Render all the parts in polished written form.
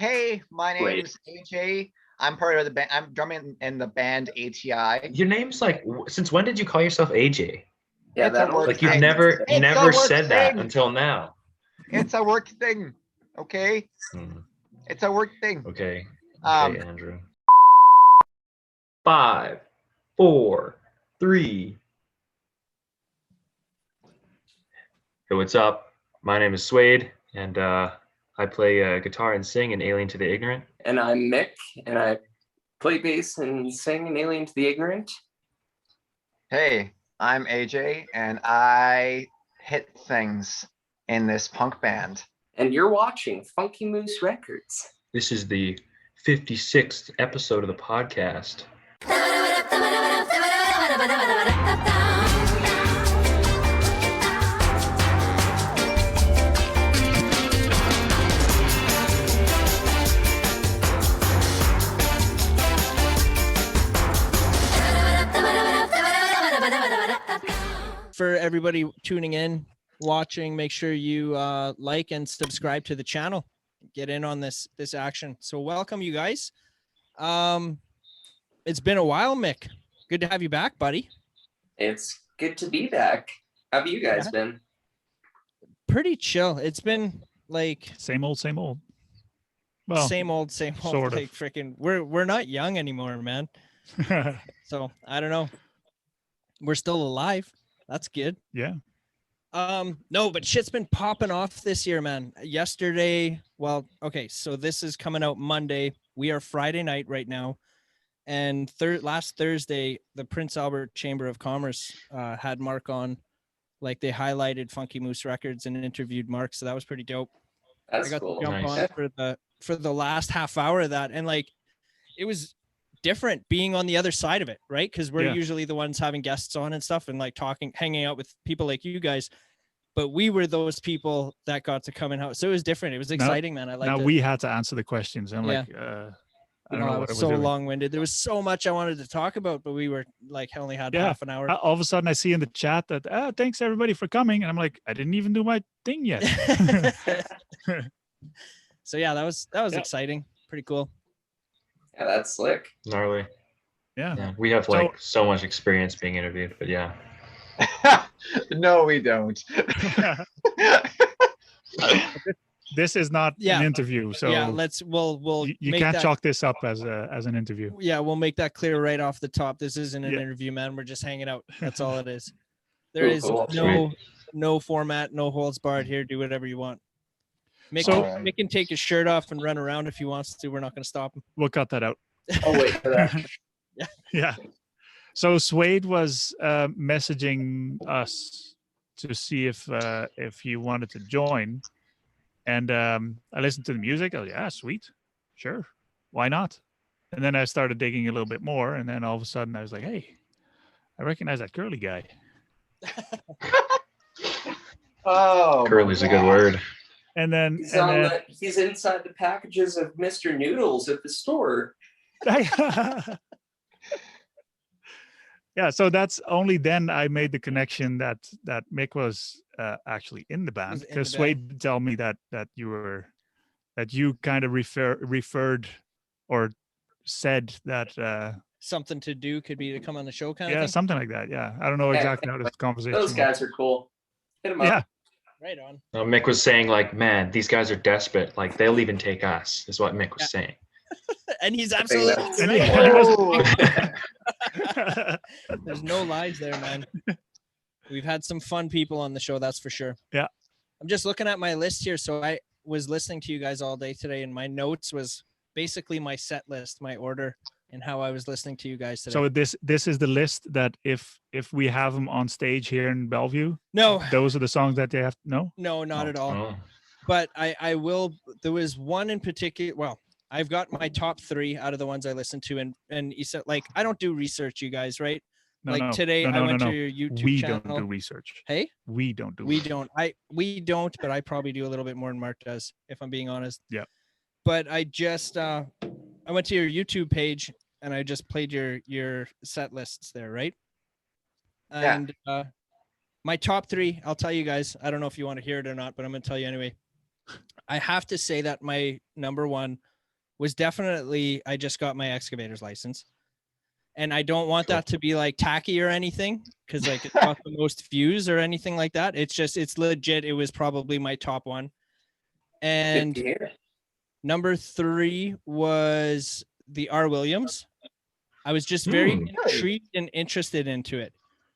Hey, my Wait. name's AJ. I'm part of the band. I'm drumming in the band ATI. Your name's like, since when did you call yourself AJ? Yeah, It's a that work Like you've thing. never It's a never work said that thing. until now. It's a work thing. Okay, Hmm, it's a work thing. Okay. Um, Okay, Andrew. 5, 4, 3. Hey, what's up? My name is Suede, and I play guitar and sing in Alien to the Ignorant. And I'm Mick, and I play bass and sing in Alien to the Ignorant. Hey, I'm AJ, and I hit things in this punk band. And you're watching Funky Moose Records. This is the 56th episode of the podcast. For everybody tuning in, watching, make sure you like and subscribe to the channel. Get in on this action. So welcome, you guys. It's been a while, Mick. Good to have you back, buddy. It's good to be back. How have you guys been? Pretty chill. It's been like Same old. Well, same old. sort of. Like freaking, we're not young anymore, man. So I don't know. We're still alive. That's good. Yeah. No, but shit's been popping off this year, man. Yesterday, well, okay, so this is coming out Monday. We are Friday night right now. And last Thursday, the Prince Albert Chamber of Commerce had Mark on. Like they highlighted Funky Moose Records and interviewed Mark, so that was pretty dope. That's I got cool. to jump Nice. on for the last half hour of that, and like it was different being on the other side of it, right? Because we're Yeah. usually the ones having guests on and stuff, and like talking, hanging out with people like you guys. But we were those people that got to come in. So it was different. It was exciting, man. I liked Now it. we had to answer the questions. I'm Yeah. like, I You don't know, know I what I was was so doing. long-winded. There was so much I wanted to talk about, but we were like only had Yeah. half an hour. All of a sudden, I see in the chat that thanks everybody for coming, and I'm like, I didn't even do my thing yet. So yeah, that was Yeah. exciting. Pretty cool. Yeah, that's slick. Gnarly. Yeah. Yeah, we have like so much experience being interviewed, but yeah. No, we don't. This is not Yeah. an interview, so yeah, we'll you make can't that, chalk this up as an interview. Yeah, we'll make that clear right off the top. This isn't an Yeah. interview, man. We're just hanging out. That's all it is. There is Cool. no format, no holds barred here. Do whatever you want. Mick, So- Mick can take his shirt off and run around if he wants to. We're not going to stop him. We'll cut that out. Oh, wait for that. Yeah. So Suede was messaging us to see if he wanted to join, and I listened to the music. I was like, yeah, sweet, sure, why not? And then I started digging a little bit more, and then all of a sudden I was like, hey, I recognize that curly guy. Oh, Curly's a good word. And then, He's inside the packages of Mr. Noodles at the store. yeah, so that's only then I made the connection that Mick was actually in the band, Was in the because Suede did tell me that you kind of referred or said that Something to do could be to come on the show kind of yeah, thing. something like that. Yeah, I don't know exactly how this conversation Those went. guys are cool. Hit them up. Yeah, Right on. Mick was saying like, man, these guys are desperate. Like they'll even take us, is what Mick was saying. And he's think absolutely that's- And right. Oh. There's no lies there, man. We've had some fun people on the show, that's for sure. Yeah. I'm just looking at my list here. So I was listening to you guys all day today, and my notes was basically my set list, my order, and how I was listening to you guys today. so this is the list that if we have them on stage here in Bellevue, no, those are the songs that they have. No, no, not Oh. at all. Oh. But I will. There was one in particular. Well, I've got my top 3 out of the ones I listened to, and you said like I don't do research, you guys, right? no, Like no, today, no, I no, went no, to no. your YouTube We channel. don't do research. Hey, We don't do. we research. don't. We don't, but I probably do a little bit more than Mark does, if I'm being honest. Yeah. But I just I went to your YouTube page and I just played your set lists there, right? Yeah. And my top 3, I'll tell you guys. I don't know if you want to hear it or not, but I'm gonna tell you anyway. I have to say that my number one was definitely I just got my excavator's license. And I don't want that to be like tacky or anything because like it's got the most views or anything like that. It's legit. It was probably my top one. Good And to hear. number 3 was the R. Williams. I was just very intrigued and interested into it.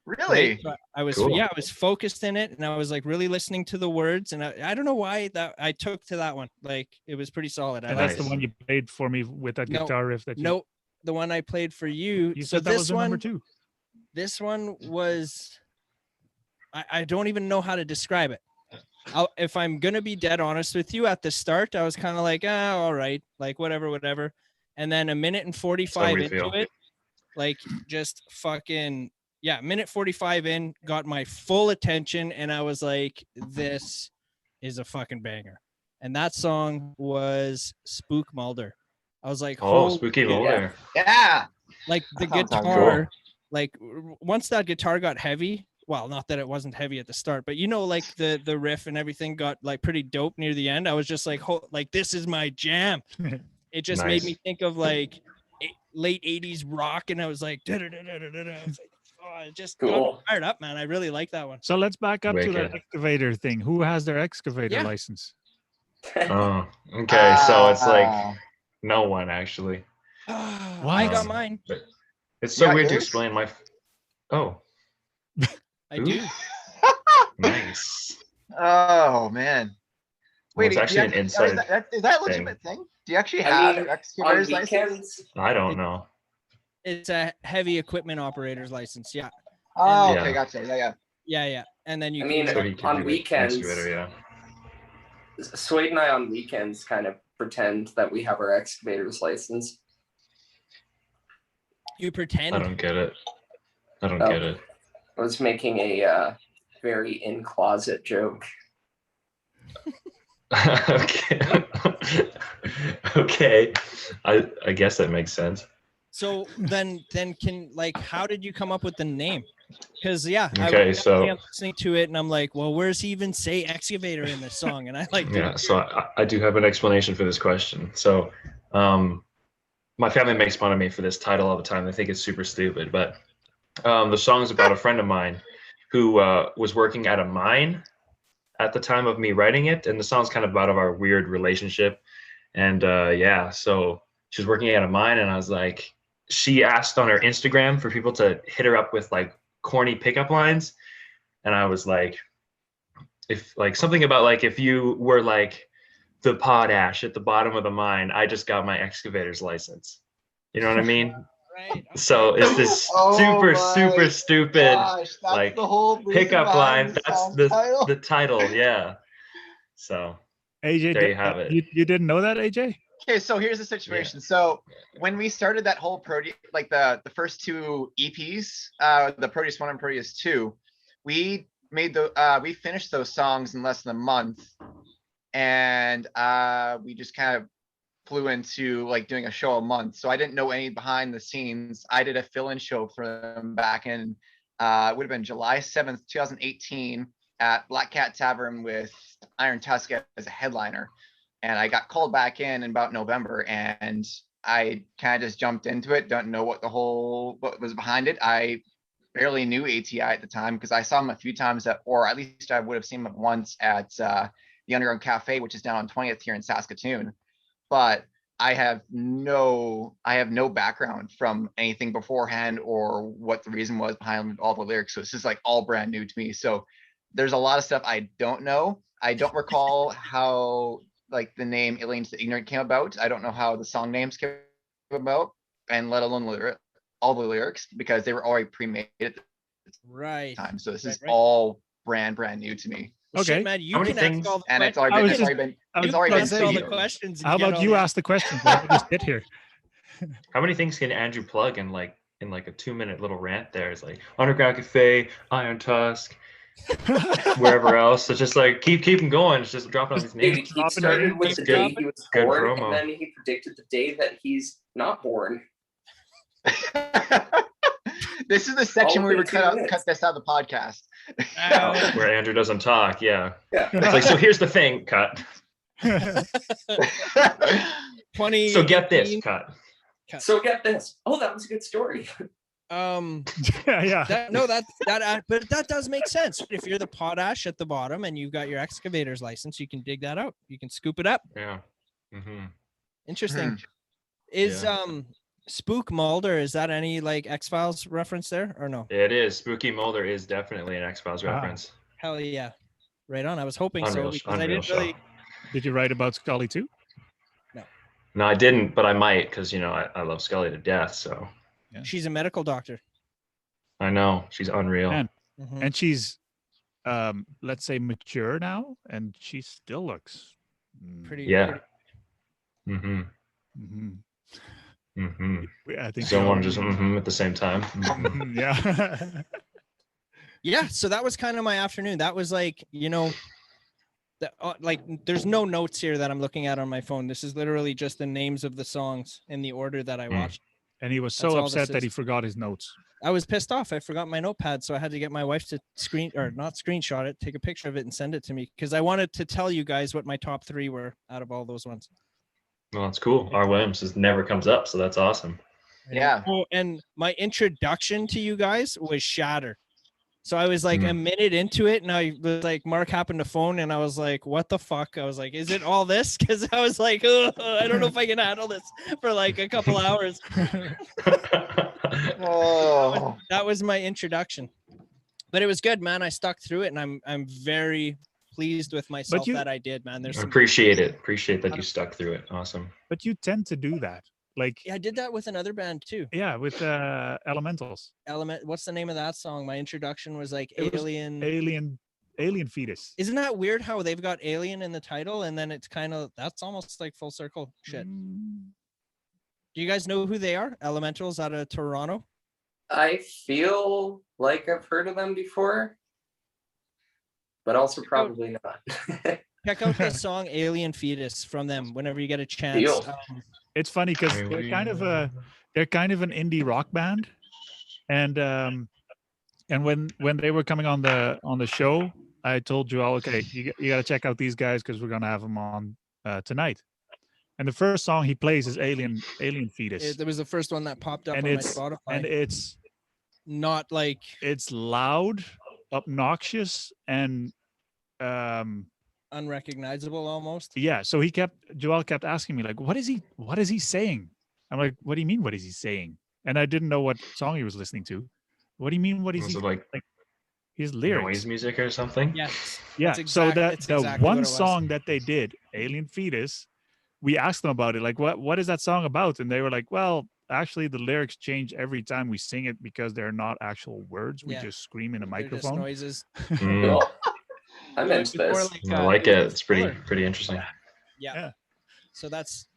Really? So I was Cool. I was focused in it and I was like really listening to the words and I don't know why that I took to that one. Like it was pretty solid. And I that's the Nice. one you played for me with that No, guitar riff that you. no, the one I played for you. You So said that was this the number one, 2. this one was, I don't even know how to describe it. If I'm gonna be dead honest with you, at the start I was kind of like, all right, like whatever. And then a minute and 45 we into feel. it, like just fucking minute 45 in, got my full attention, and I was like, this is a fucking banger. And that song was Spook Mulder. I was like, Oh, holy Spooky shit. Mulder. Yeah. Like the That sounds guitar, like once that guitar got heavy, well, not that it wasn't heavy at the start, but you know, like the riff and everything got like pretty dope near the end. I was just like, like this is my jam. It just made Nice. me think of like late 80s rock, and I was like, I was like, oh, it just got me Cool. fired up, man. I really like that one. So let's back up to that Wicked. excavator thing. Who has their excavator Yeah. license? Oh, okay. So it's like Ah. no one actually. I got mine. It's so Yeah, weird to yours? explain my. Oh, I Ooh. do. nice. Oh man. Well, it's do you actually an actually- inside is that a thing. legitimate thing? Do you actually I have mean, an on excavator's license? weekends, I don't know. It's a heavy equipment operator's license. Yeah. Oh, Yeah. okay, gotcha. Yeah. Yeah. And then you I can mean, So he could on do an weekends, excavator, yeah. Swade and I on weekends kind of pretend that we have our excavator's license. you I pretend. don't get it. I don't Oh. get it. I was making a very in closet joke. Okay. Okay. I guess that makes sense. So then can like how did you come up with the name? Because Okay, so- I'm listening to it and I'm like, well, where's he even say excavator in this song? And I like Yeah, so I do have an explanation for this question. So my family makes fun of me for this title all the time. They think it's super stupid, but the song's about a friend of mine who was working at a mine at the time of me writing it, and the song's kind of about our weird relationship. And so she was working at a mine, and I was like, she asked on her Instagram for people to hit her up with like corny pickup lines, and I was like, if like something about like if you were like the potash at the bottom of the mine, I just got my excavator's license. You know what I mean? right. So it's this Oh super my stupid Gosh, that's like, the whole reason pickup behind line. the That's song the title. the title, yeah. So AJ, There you have it. You didn't know that, AJ? Okay, so here's the situation. So when we started that whole Proteus, like the first 2 EPs, the Proteus 1 and Proteus 2, we finished those songs in less than a month, and we just kind of flew into like doing a show a month. So I didn't know any behind the scenes. I did a fill-in show for them back in it would have been July 7th, 2018 at Black Cat Tavern with Iron Tusk as a headliner. And I got called back in about November, and I kind of just jumped into it. Don't know what was behind it. I barely knew ATI at the time because I saw him a few times or at least I would have seen him once at the Underground Cafe, which is down on 20th here in Saskatoon. But I have no background from anything beforehand or what the reason was behind all the lyrics. So this is like all brand new to me. So there's a lot of stuff I don't know. I don't recall how like the name Alien to the Ignorant came about. I don't know how the song names came about, and let alone all the lyrics, because they were already pre-made at the Right. time. So this is Right. all brand new to me. Well, Okay. shit, man, you How many can ask things- all the And it's questions. already I been, was it's already been, I it's was already about been to Ask all say, the sealed. questions. and How get about all you the- ask the question? I'll just sit here. how many things can Andrew plug in like a 2-minute little rant there? It's like Underground Cafe, Iron Tusk, wherever else. It's just like keep them going. It's just dropping all these Dude, names. he dropping started names. with That's the good. day he was Good born, promo. and then he predicted the day that he's not born. This is the section All where we within would 2 minutes. cut this out of the podcast. Ow. Where Andrew doesn't talk, yeah. Yeah. It's like, so here's the thing, cut. 20. So get this, cut. So get this. Oh, that was a good story. Yeah. But that does make sense. If you're the potash at the bottom and you've got your excavator's license, you can dig that out. You can scoop it up. Yeah. Mm-hmm. Interesting. Is Spook Mulder, is that any like X-Files reference there or no? It is. Spooky Mulder is definitely an X-Files reference. Hell yeah. Right on. I was hoping Unreal, so because I unreal didn't really. show. Did you write about Scully too? No, I didn't, but I might because I love Scully to death. So She's a medical doctor. I know she's unreal. And she's, let's say, mature now, and she still looks Pretty. Yeah. Pretty, I think someone just at the same time. Yeah. yeah. So that was kind of my afternoon. That was like, like there's no notes here that I'm looking at on my phone. This is literally just the names of the songs in the order that I watched. And he was That's so all upset this that he is. forgot his notes. I was pissed off. I forgot my notepad, so I had to get my wife to not screenshot it, take a picture of it, and send it to me because I wanted to tell you guys what my top 3 were out of all those ones. Well, that's cool. R. Williams just never comes up, so that's awesome. Yeah. Oh, and my introduction to you guys was Shatter. So I was like a minute into it, and I was like, Mark happened to phone, and I was like, what the fuck? I was like, is it all this? Because I was like, I don't know if I can handle this for like a couple hours. Oh. That was my introduction. But it was good, man. I stuck through it, and I'm very pleased with myself that I did, man. There's appreciate it. Appreciate that you stuck through it. Awesome. But you tend to do that. Like, yeah, I did that with another band too. Yeah, with Elementals. What's the name of that song? My introduction was like Alien Fetus. Isn't that weird how they've got Alien in the title and then it's kind of that's almost like full circle shit. Do you guys know who they are? Elementals out of Toronto? I feel like I've heard of them before, but also probably not. Check out the song Alien Fetus from them whenever you get a chance. It's funny because they're kind of an indie rock band, and when they were coming on the show, I told Joel, okay, you got to check out these guys because we're gonna have them on tonight. And the first song he plays is Alien Fetus. It was the first one that popped up on my Spotify. And it's not like it's loud, obnoxious, and unrecognizable almost. Yeah. So Joel kept asking me like, what is he saying? I'm like, what do you mean? What is he saying? And I didn't know what song he was listening to. What do you mean? What is he like? His lyrics, noise music or something? Yes. Yeah. So the one song that they did, Alien Fetus, we asked them about it. Like, what is that song about? And they were like, well, actually the lyrics change every time we sing it because they're not actual words. We just scream in a microphone. They're just noises. Cool. I'm into this. I like it. It's pretty interesting. Yeah. So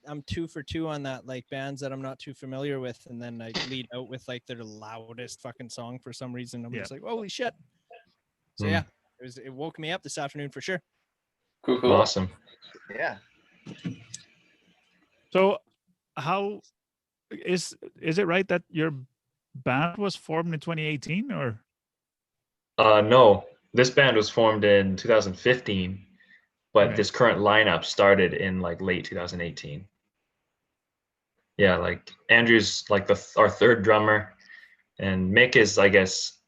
I'm 2 for 2 on that, like bands that I'm not too familiar with, and then I lead out with like their loudest fucking song for some reason. I'm just like, holy shit. So yeah, it woke me up this afternoon for sure. Cool. Awesome. Yeah. So how is it right that your band was formed in 2018 or? No. This band was formed in 2015, but this current lineup started in like late 2018. Yeah, like Andrew's like our third drummer, and Mick is, I guess,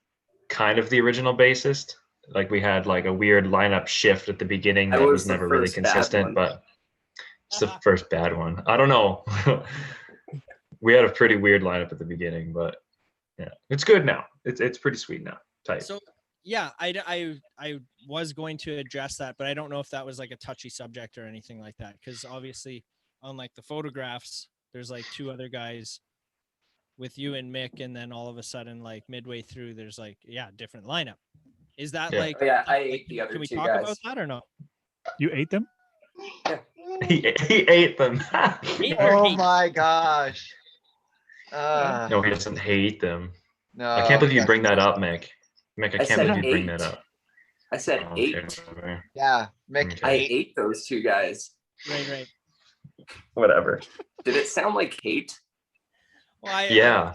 kind of the original bassist. Like we had like a weird lineup shift at the beginning that was never really consistent, but it's the first bad one. I don't know. We had a pretty weird lineup at the beginning, but yeah, it's good now. It's pretty sweet now. Tight. So yeah, I was going to address that, but I don't know if that was like a touchy subject or anything like that. Because obviously, on like the photographs, there's like 2 other guys with you and Mick, and then all of a sudden, like midway through, there's like different lineup. Is that like? Oh, yeah, I ate the other 2 guys. Can we talk about that or no? You ate them? He ate them. Oh my gosh. No, he doesn't hate them. No. I can't believe you bring that up, Mick. Mick, I can't believe you bring that up. I said 8. Okay. Yeah, Mick. Okay. I ate those 2 guys. Right. Whatever. Did it sound like hate? Well,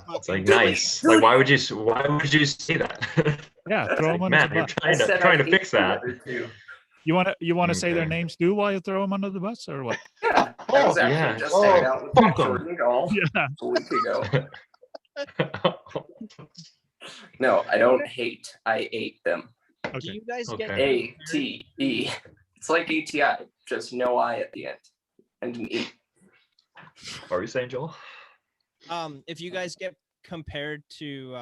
it's like nice. Like why would you say that? Yeah, throw them on man, you're trying to fix that. You wanna say their Okay. names too while you throw them under the bus, or what? Yeah, I was Oh, actually yeah. just Oh. hanging out with Fuck 'em. Jordan Golf Yeah. a week ago. No, I don't hate. I ate them. Do Okay. you guys get Okay. ATE. It's like ATI, just no I at the end, and an E. What were you saying, Joel? if you guys get compared to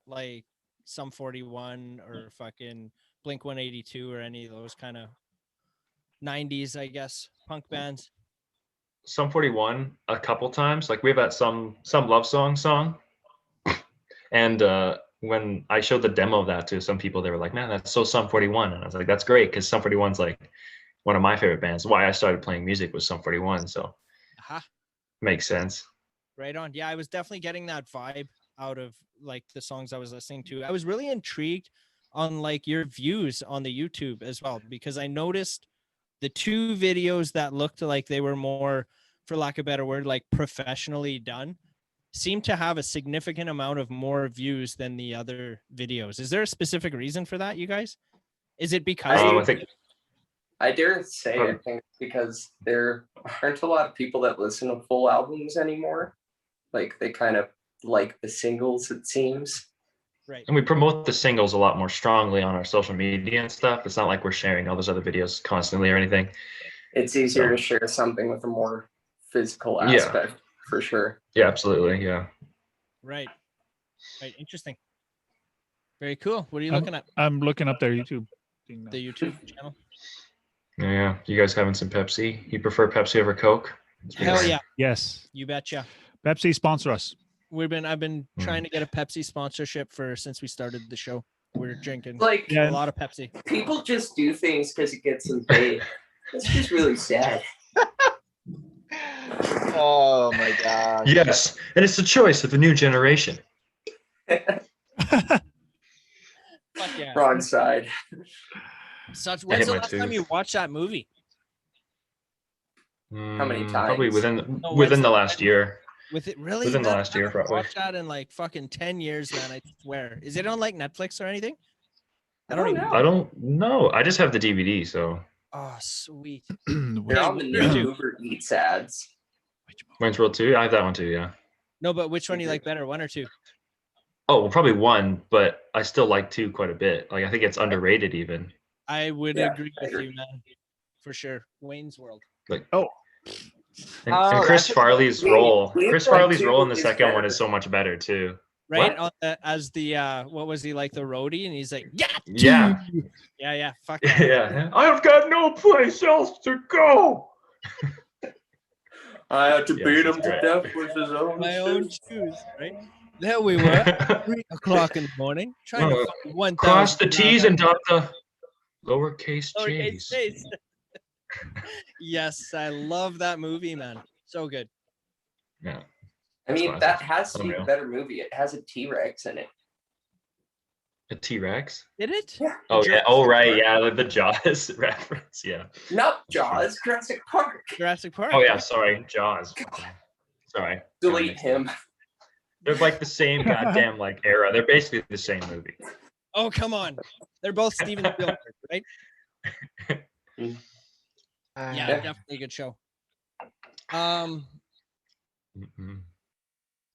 like Sum 41 or fucking Blink 182 or any of those kind of 90s, I guess, punk bands? Sum 41 a couple times. Like we have that some love song, and when I showed the demo of that to some people, they were like, "Man, that's so Sum 41," and I was like, "That's great," because Sum 41's like one of my favorite bands. Why I started playing music was Sum 41, so Aha. makes sense. Right on. Yeah, I was definitely getting that vibe out of like the songs I was listening to. I was really intrigued on like your views on the YouTube as well, because I noticed the two videos that looked like they were more, for lack of a better word, like professionally done, seem to have a significant amount of more views than the other videos. Is there a specific reason for that, you guys? Is it because I think I dare say, I think it's because there aren't a lot of people that listen to full albums anymore. Like they kind of like the singles, it seems. right? and we promote the singles a lot more strongly on our social media and stuff. It's not like we're sharing all those other videos constantly or anything. It's easier So- to share something with a more physical Yeah. aspect, for sure. Yeah, absolutely. Yeah. Right. Right. Interesting. Very cool. What are you Um, looking at? I'm looking up their YouTube thing now. The YouTube channel? Yeah. You guys having some Pepsi? You prefer Pepsi over Coke? It's been Hell a- yeah. Yes, You betcha. Pepsi sponsor us. I've been trying to get a Pepsi sponsorship since we started the show. We're drinking Like Yeah. a lot of Pepsi. people just do things because it gets them paid. It's just really sad. Oh my god. Yes, and it's the choice of the new generation. Fuck yeah. Wrong side. When's hit the my last time tooth. you watched that movie? many Probably times? within No, within when's the the last year. With it really? Within the Man, last I year, haven't probably. watched that in like fucking 10 years, man. I swear. Is it on like Netflix or anything? I I don't don't even know. I don't know. I just have the DVD, so Oh, sweet. They're on the new Yeah. Uber Eats ads. Wayne's World 2. I have that one too. Yeah. No, but which one do you like better, one or two? Oh, well, probably one, but I still like 2 quite a bit. Like I think it's underrated even. I would Yeah, agree I with agree. you, man. For sure. Wayne's World. And, Oh, and Chris that's a- Farley's Wait, role. Wayne's Chris World Farley's 2 role in the is second one better. is so much better too. Right? What? As the what was he like, the roadie? And he's like, yeah, Yeah. yeah. Fuck that. Yeah. I've got no place else to go. I had to Yes, beat it's him to great. death with his own My own shoes. shoes, right? There we were, 3:00 in the morning, trying to find 1,000. Cross the T's and dot the lowercase lowercase J's. J's. Yes, I love that movie, man. So good. Yeah. I mean, That's that classic. has to be a Unreal. better movie. It has a T-Rex in it. A T-Rex? Did it? Yeah. Oh yeah. Jurassic Oh right. Park? Yeah. The Jaws reference. Yeah. Not Jaws, Jurassic Park. Jurassic Park. Oh yeah. Sorry. Jaws. Sorry. Delete him. They're like the same goddamn like era. They're basically the same movie. Oh, come on. They're both Steven Spielberg, right? Yeah, Yeah. definitely a good show. Mhm.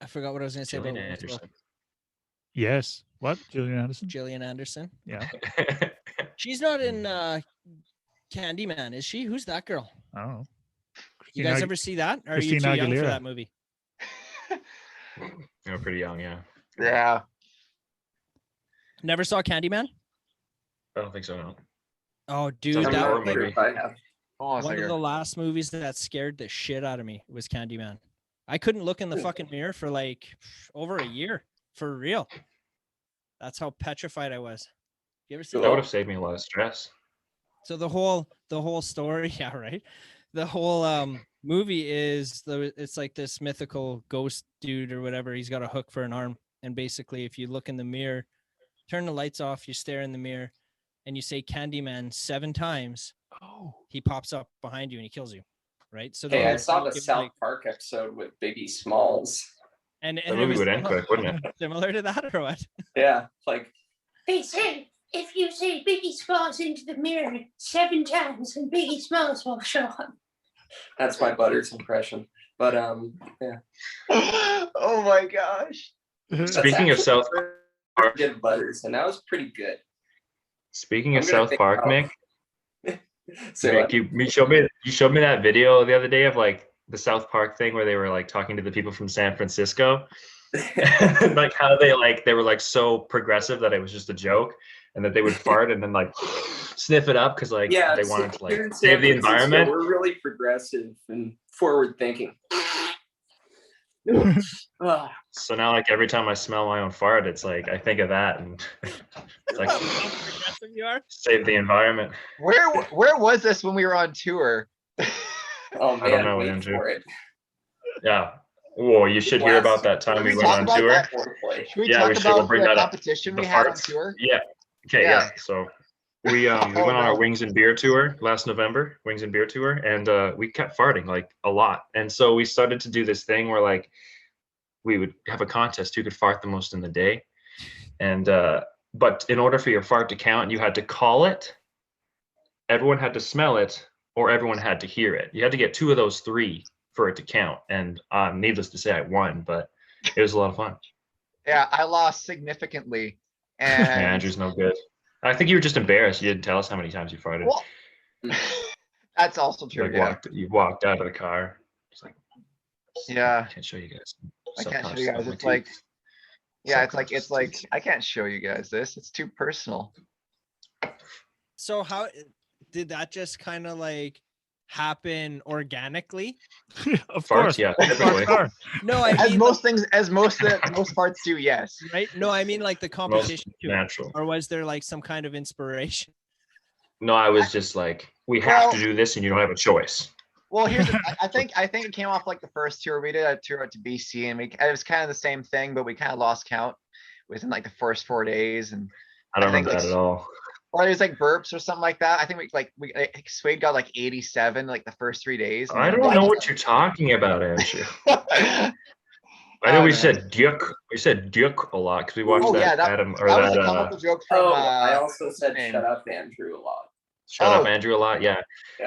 I forgot what I was going to say Gillian about Wayne's World. Anderson. Yes. What? Gillian Anderson? Gillian Anderson. Yeah. She's not in Candyman, is she? Who's that girl? I don't know. You guys Christina- ever see that? Or are you too Christina young for Aguilera. that movie? You're pretty young, yeah. yeah. Never saw Candyman? I don't think so. No. Oh, dude, Sounds I'm like a that horror was like movie. if I have. Hold on a one of second. the last movies that scared the shit out of me was Candyman. I couldn't look in the fucking mirror for like over a year, for real. That's how petrified I was. You ever see That would have saved me a lot of stress. So the whole story, yeah, right. The whole movie is it's like this mythical ghost dude or whatever. He's got a hook for an arm, and basically, if you look in the mirror, turn the lights off, you stare in the mirror, and you say Candyman 7 times, Oh. he pops up behind you and he kills you, right? So Hey, I whole saw thing the is South like- Park episode with Biggie Smalls. and The it movie was would end quick, wouldn't it? similar to that or what? Yeah, like, be safe. if you say Biggie Smalls into the mirror 7 times, then Biggie Smalls will show up. That's my Butters impression. But yeah. Oh my gosh. Speaking of South Park, Did Butters, and that was pretty good. speaking of I'm gonna South think Park, about- Mick, So Mick, you showed me that video the other day of like the South Park thing where they were like talking to the people from San Francisco, like how they were like so progressive that it was just a joke, and that they would fart and then like sniff it up because like yeah, they wanted to here in like San save the Francisco, environment. We're really progressive and forward thinking. So now like every time I smell my own fart, it's like I think of that and it's like How progressive you are. save the environment. Where was this when we were on tour? Oh I don't man, know, wait Andrew. for it. Yeah. Whoa, you should hear about that time we Can we went talk on about tour. that? Foreplay. Should we Yeah, talk we should. We'll about bring the that up. competition The we had on farts. tour? Yeah. Okay. Yeah. Yeah. So we went on our Wings and Beer tour last November, Wings and Beer tour, and we kept farting like a lot. And so we started to do this thing where like we would have a contest who could fart the most in the day. And but in order for your fart to count, you had to call it, everyone had to smell it, or everyone had to hear it. You had to get 2 of those 3 for it to count. And needless to say, I won, but it was a lot of fun. Yeah, I lost significantly. Yeah, And Andrew's no good. I think you were just embarrassed. You didn't tell us how many times you farted. well, that's also true. Like Yeah. you walked out of the car. It's like, Yeah. I can't show you guys. I can't show Self-conscious you guys. about my It's like, teeth. yeah, Self-conscious it's like teeth. I can't show you guys this. It's too personal. So how did that just kind of like happen organically? Of Farts, course. yeah, Farts typically. are. No, I As mean most things, as most parts do, yes. right. No, I mean like the Most competition too. natural. Or was there like some kind of inspiration? No, I was just like, we have Well- to do this, and you don't have a choice. Well, here's I think it came off like the first tour we did, a tour out to BC, and it was kind of the same thing, but we kind of lost count within like the first 4 days, and I don't I think remember that it's- at all. or it was like burps or something like that. I think Suede got like 87 like the first 3 days. and I then don't know like- what you're talking about, Andrew. I know Oh, we man. said Duke. We said Duke a lot because we watched Oh that yeah, that Adam or was a that comical joke from. Oh, I also said name. shut up, Andrew, a lot. Shut Up Oh. Andrew a lot. Yeah,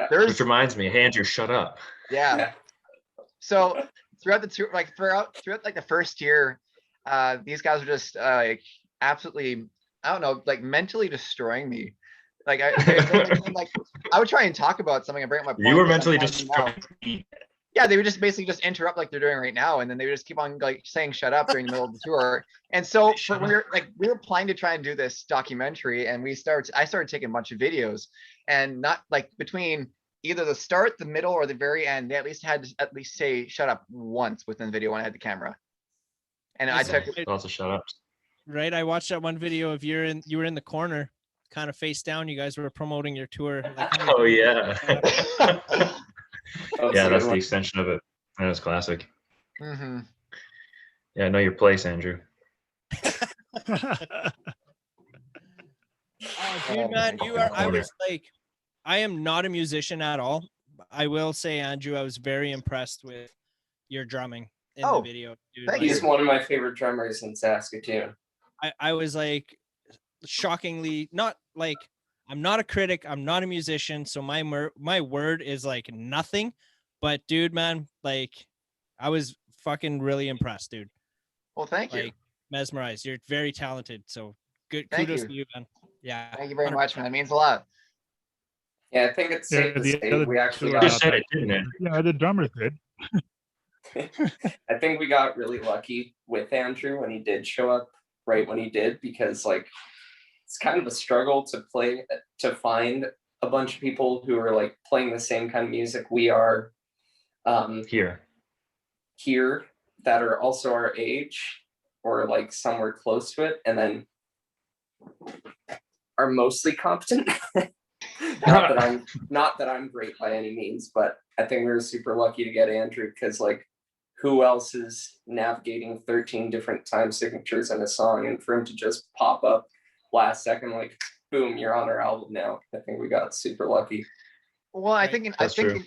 There's which reminds me, hey, Andrew, shut up. yeah. Yeah. So throughout the tour, like throughout like the first year, these guys were just like absolutely, I don't know, like mentally destroying me. Like like I would try and talk about something and bring up my point. You were because I'm mentally finding out- destroyed. Yeah, they would just basically just interrupt like they're doing right now, and then they would just keep on like saying "shut up" during the middle of the tour. And so Shut we were planning to try and do this documentary, and I started taking a bunch of videos, and not like between either the start, the middle, or the very end, they at least had to at least say "shut up" once within the video when I had the camera. And I That's took right. Lots of shut ups. Right. I watched that one video of you were in the corner, kind of face down. You guys were promoting your tour. Like, Oh yeah. That was Yeah, a that's good the one. extension of it. That was classic. hmm Yeah, know your place, Andrew. Oh, Oh, dude, man, my you are. I God. was like, I am not a musician at all. I will say, Andrew, I was very impressed with your drumming in Oh, the video, dude. thank Like, He's one of my favorite drummers in Saskatoon. I was like, shockingly not like. I'm not a critic. I'm not a musician, so my word is like nothing. But dude, man, like, I was fucking really impressed, dude. Well, thank you. Like mesmerized. You're very talented. So good. Thank Kudos you. to you, man. Yeah. Thank you very 100%. much, man. It means a lot. Yeah, I think it's Yeah, safe to the say other we actually tour You got. just said it, didn't it? Yeah, the drummer did. I think we got really lucky with Andrew when he did show up right when he did, because like it's kind of a struggle to find a bunch of people who are like playing the same kind of music we are Here. here, that are also our age or like somewhere close to it, and then are mostly competent. not that I'm great by any means, but I think we were super lucky to get Andrew, because like who else is navigating 13 different time signatures in a song, and for him to just pop up last second, like boom, you're on our album now. I think we got super lucky. Well, I Right. think That's true.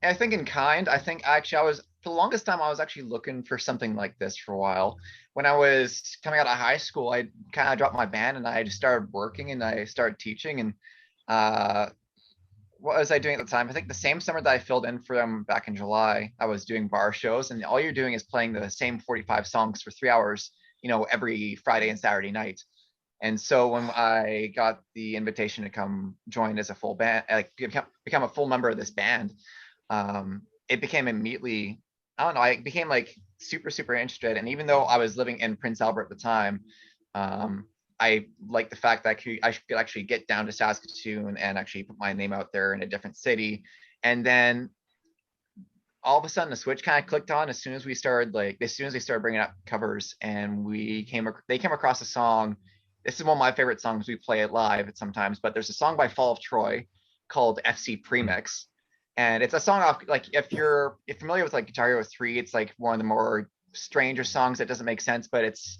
I think in kind, I think actually for the longest time, I was actually looking for something like this for a while. When I was coming out of high school, I kind of dropped my band and I just started working and I started teaching. And what was I doing at the time? I think the same summer that I filled in for them back in July, I was doing bar shows, and all you're doing is playing the same 45 songs for 3 hours, every Friday and Saturday night. And so when I got the invitation to come join as a full band, like become a full member of this band, it became immediately, I don't know, I became like super, super interested. And even though I was living in Prince Albert at the time, I like the fact that I could actually get down to Saskatoon and actually put my name out there in a different city. And then all of a sudden the switch kind of clicked on as soon as they started bringing up covers, and they came across a song. This is one of my favorite songs. We play it live sometimes, but there's a song by Fall of Troy called FC Premix. And it's a song off, like, if you're familiar with like Guitar Hero 3, it's like one of the more stranger songs that doesn't make sense, but it's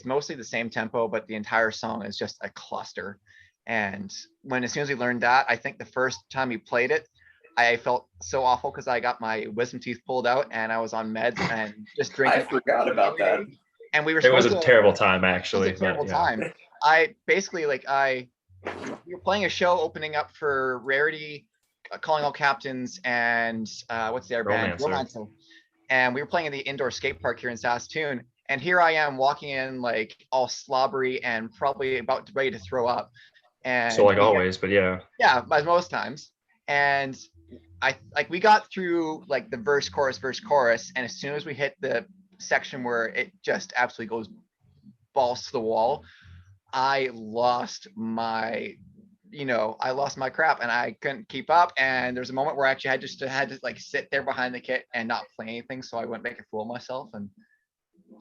mostly the same tempo, but the entire song is just a cluster. And as soon as we learned that, I think the first time we played it, I felt so awful because I got my wisdom teeth pulled out and I was on meds and just drinking. I forgot about that. And we were. It was a terrible time, actually. It was a terrible time. I basically we were playing a show opening up for Rarity, Calling All Captains, and what's the other band? Romancer. And we were playing in the indoor skate park here in Saskatoon. And here I am walking in like all slobbery and probably about ready to throw up. And so like always, but yeah. Yeah, as most times. And we got through like the verse, chorus, and as soon as we hit the section where it just absolutely goes balls to the wall, I lost my crap and I couldn't keep up. And there's a moment where I actually had to like sit there behind the kit and not play anything so I wouldn't make a fool of myself. And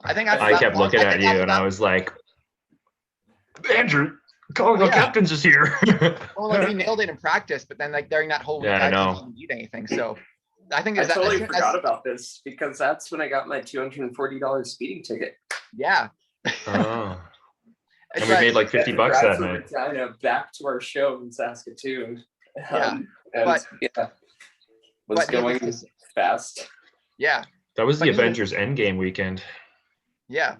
I think I kept looking at you and I was like, Andrew, Calling All Captains is here. Well, like we nailed it in practice, but then like during that whole week, I didn't eat anything. So I think I totally forgot about this because that's when I got my $240 speeding ticket. Yeah. Oh. And we made like $50 that night. Back to our show in Saskatoon. Was going fast. Yeah. That was the Avengers Endgame weekend. Yeah.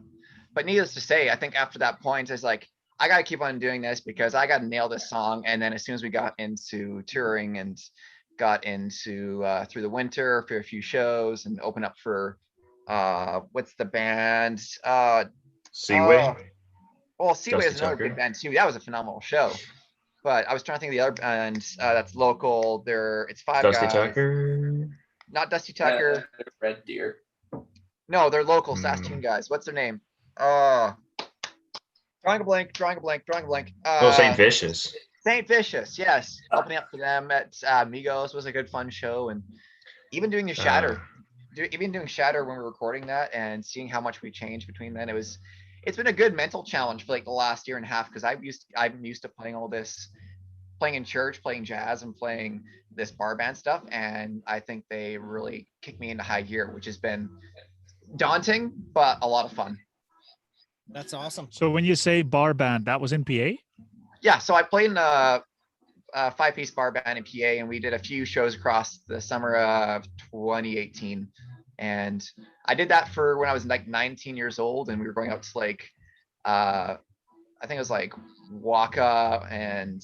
But needless to say, I think after that point, it's like, I got to keep on doing this because I got to nail this song. And then as soon as we got into touring and got into through the winter for a few shows and open up for what's the band? Seaway. Well, Seaway is another big band too. That was a phenomenal show. But I was trying to think of the other band that's local. It's 5 guys. Dusty Tucker. Not Dusty Tucker. Red Deer. No, they're local Saskatoon guys. What's their name? Drawing a blank. St. Vicious. St. Vicious, yes. Opening up for them at Migos was a good fun show. And even doing the Shatter. Even doing Shatter when we were recording that and seeing how much we changed between then, it's been a good mental challenge for like the last year and a half because I'm used to playing all this, playing in church, playing jazz, and playing this bar band stuff. And I think they really kicked me into high gear, which has been daunting, but a lot of fun. That's awesome. So when you say bar band, that was in PA? Yeah, so I played in a 5-piece bar band in PA, and we did a few shows across the summer of 2018. And I did that for when I was like 19 years old, and we were going out to like, I think it was like Waka and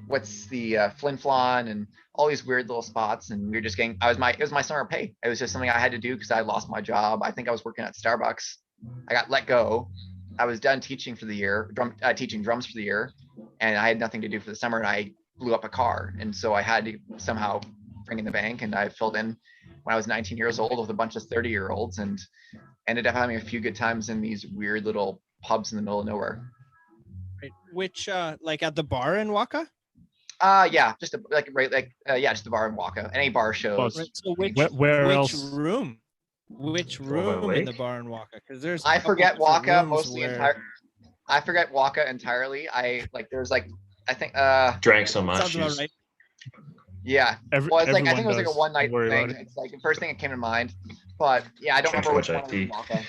what's the Flin Flon and all these weird little spots. And we were just it was my summer pay. It was just something I had to do because I lost my job. I think I was working at Starbucks. I got let go. I was done teaching for the year, teaching drums for the year, and I had nothing to do for the summer. And I blew up a car, and so I had to somehow bring in the bank. And I filled in when I was 19 years old with a bunch of 30-year-olds, and ended up having a few good times in these weird little pubs in the middle of nowhere. Right. Which like at the bar in Waka? Yeah, just just the bar in Waka. Any bar shows. Right. So which room? Which room in the bar in Waka? Because there's I forget Waka entirely. I think drank so much. Sounds about right. Yeah. I think it was like a one night thing. It's like the first thing that came to mind. But yeah, I don't remember which one was in Waka.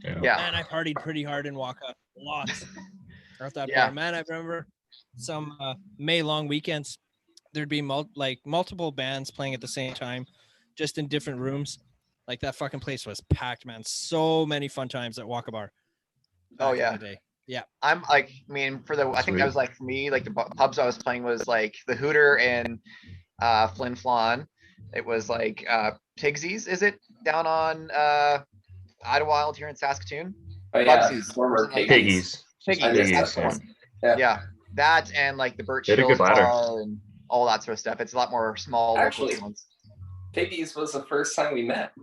Yeah. Man, I partied pretty hard in Waka. Lots. At that bar. Man, I remember some May long weekends. there'd be multiple bands playing at the same time, just in different rooms. Like that fucking place was packed, man. So many fun times at Walkabar. Oh, back in yeah. the day. Yeah. I'm like, I mean, I think that was like, for me, like the pubs I was playing was like the Hooter and Flin Flon. It was like Pigsy's, is it? Down on Idlewild here in Saskatoon? Oh yeah, Bubsy's, former something like that. Piggies. Piggy's, Piggies, that's the yeah. one. Yeah. Yeah, that and like the Birch They had a Hills good ladder. Bar and all that sort of stuff. It's a lot more small local Actually- towns. Piggies was the first time we met.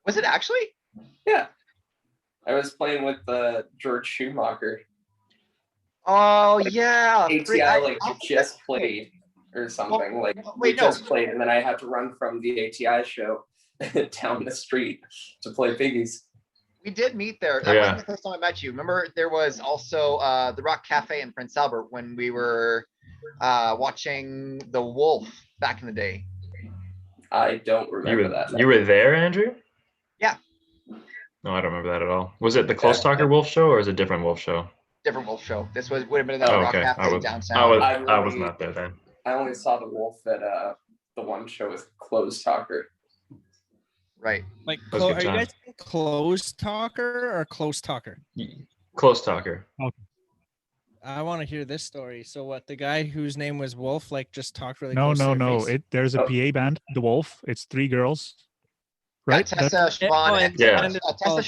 Was it actually? Yeah. I was playing with George Schumacher. Oh yeah. ATI like just played or something. Like we wait, no. just played, and then I had to run from the ATI show down the street to play Piggies. We did meet there. Oh, That yeah. wasn't the first time I met you. Remember, there was also the Rock Cafe in Prince Albert when we were watching The Wolf back in the day. I don't remember that. You were there, Andrew? Yeah. No, I don't remember that at all. Was it the Close Talker Wolf show or is it a different Wolf show? Different Wolf show. This would have been at the Oh, Rock okay. Cafe I downtown. was not there then. I only saw the Wolf at the one show with Close Talker. Right. Like, That was a are good you time. guys Close Talker or Close Talker? Close Talker. I want to hear this story. So what, the guy whose name was Wolf, like just talked really No, close to no, their no. face? There's a Oh. PA band, The Wolf. It's 3 girls. Right? Tessa, That- Siobhan, and Yeah. Tessa,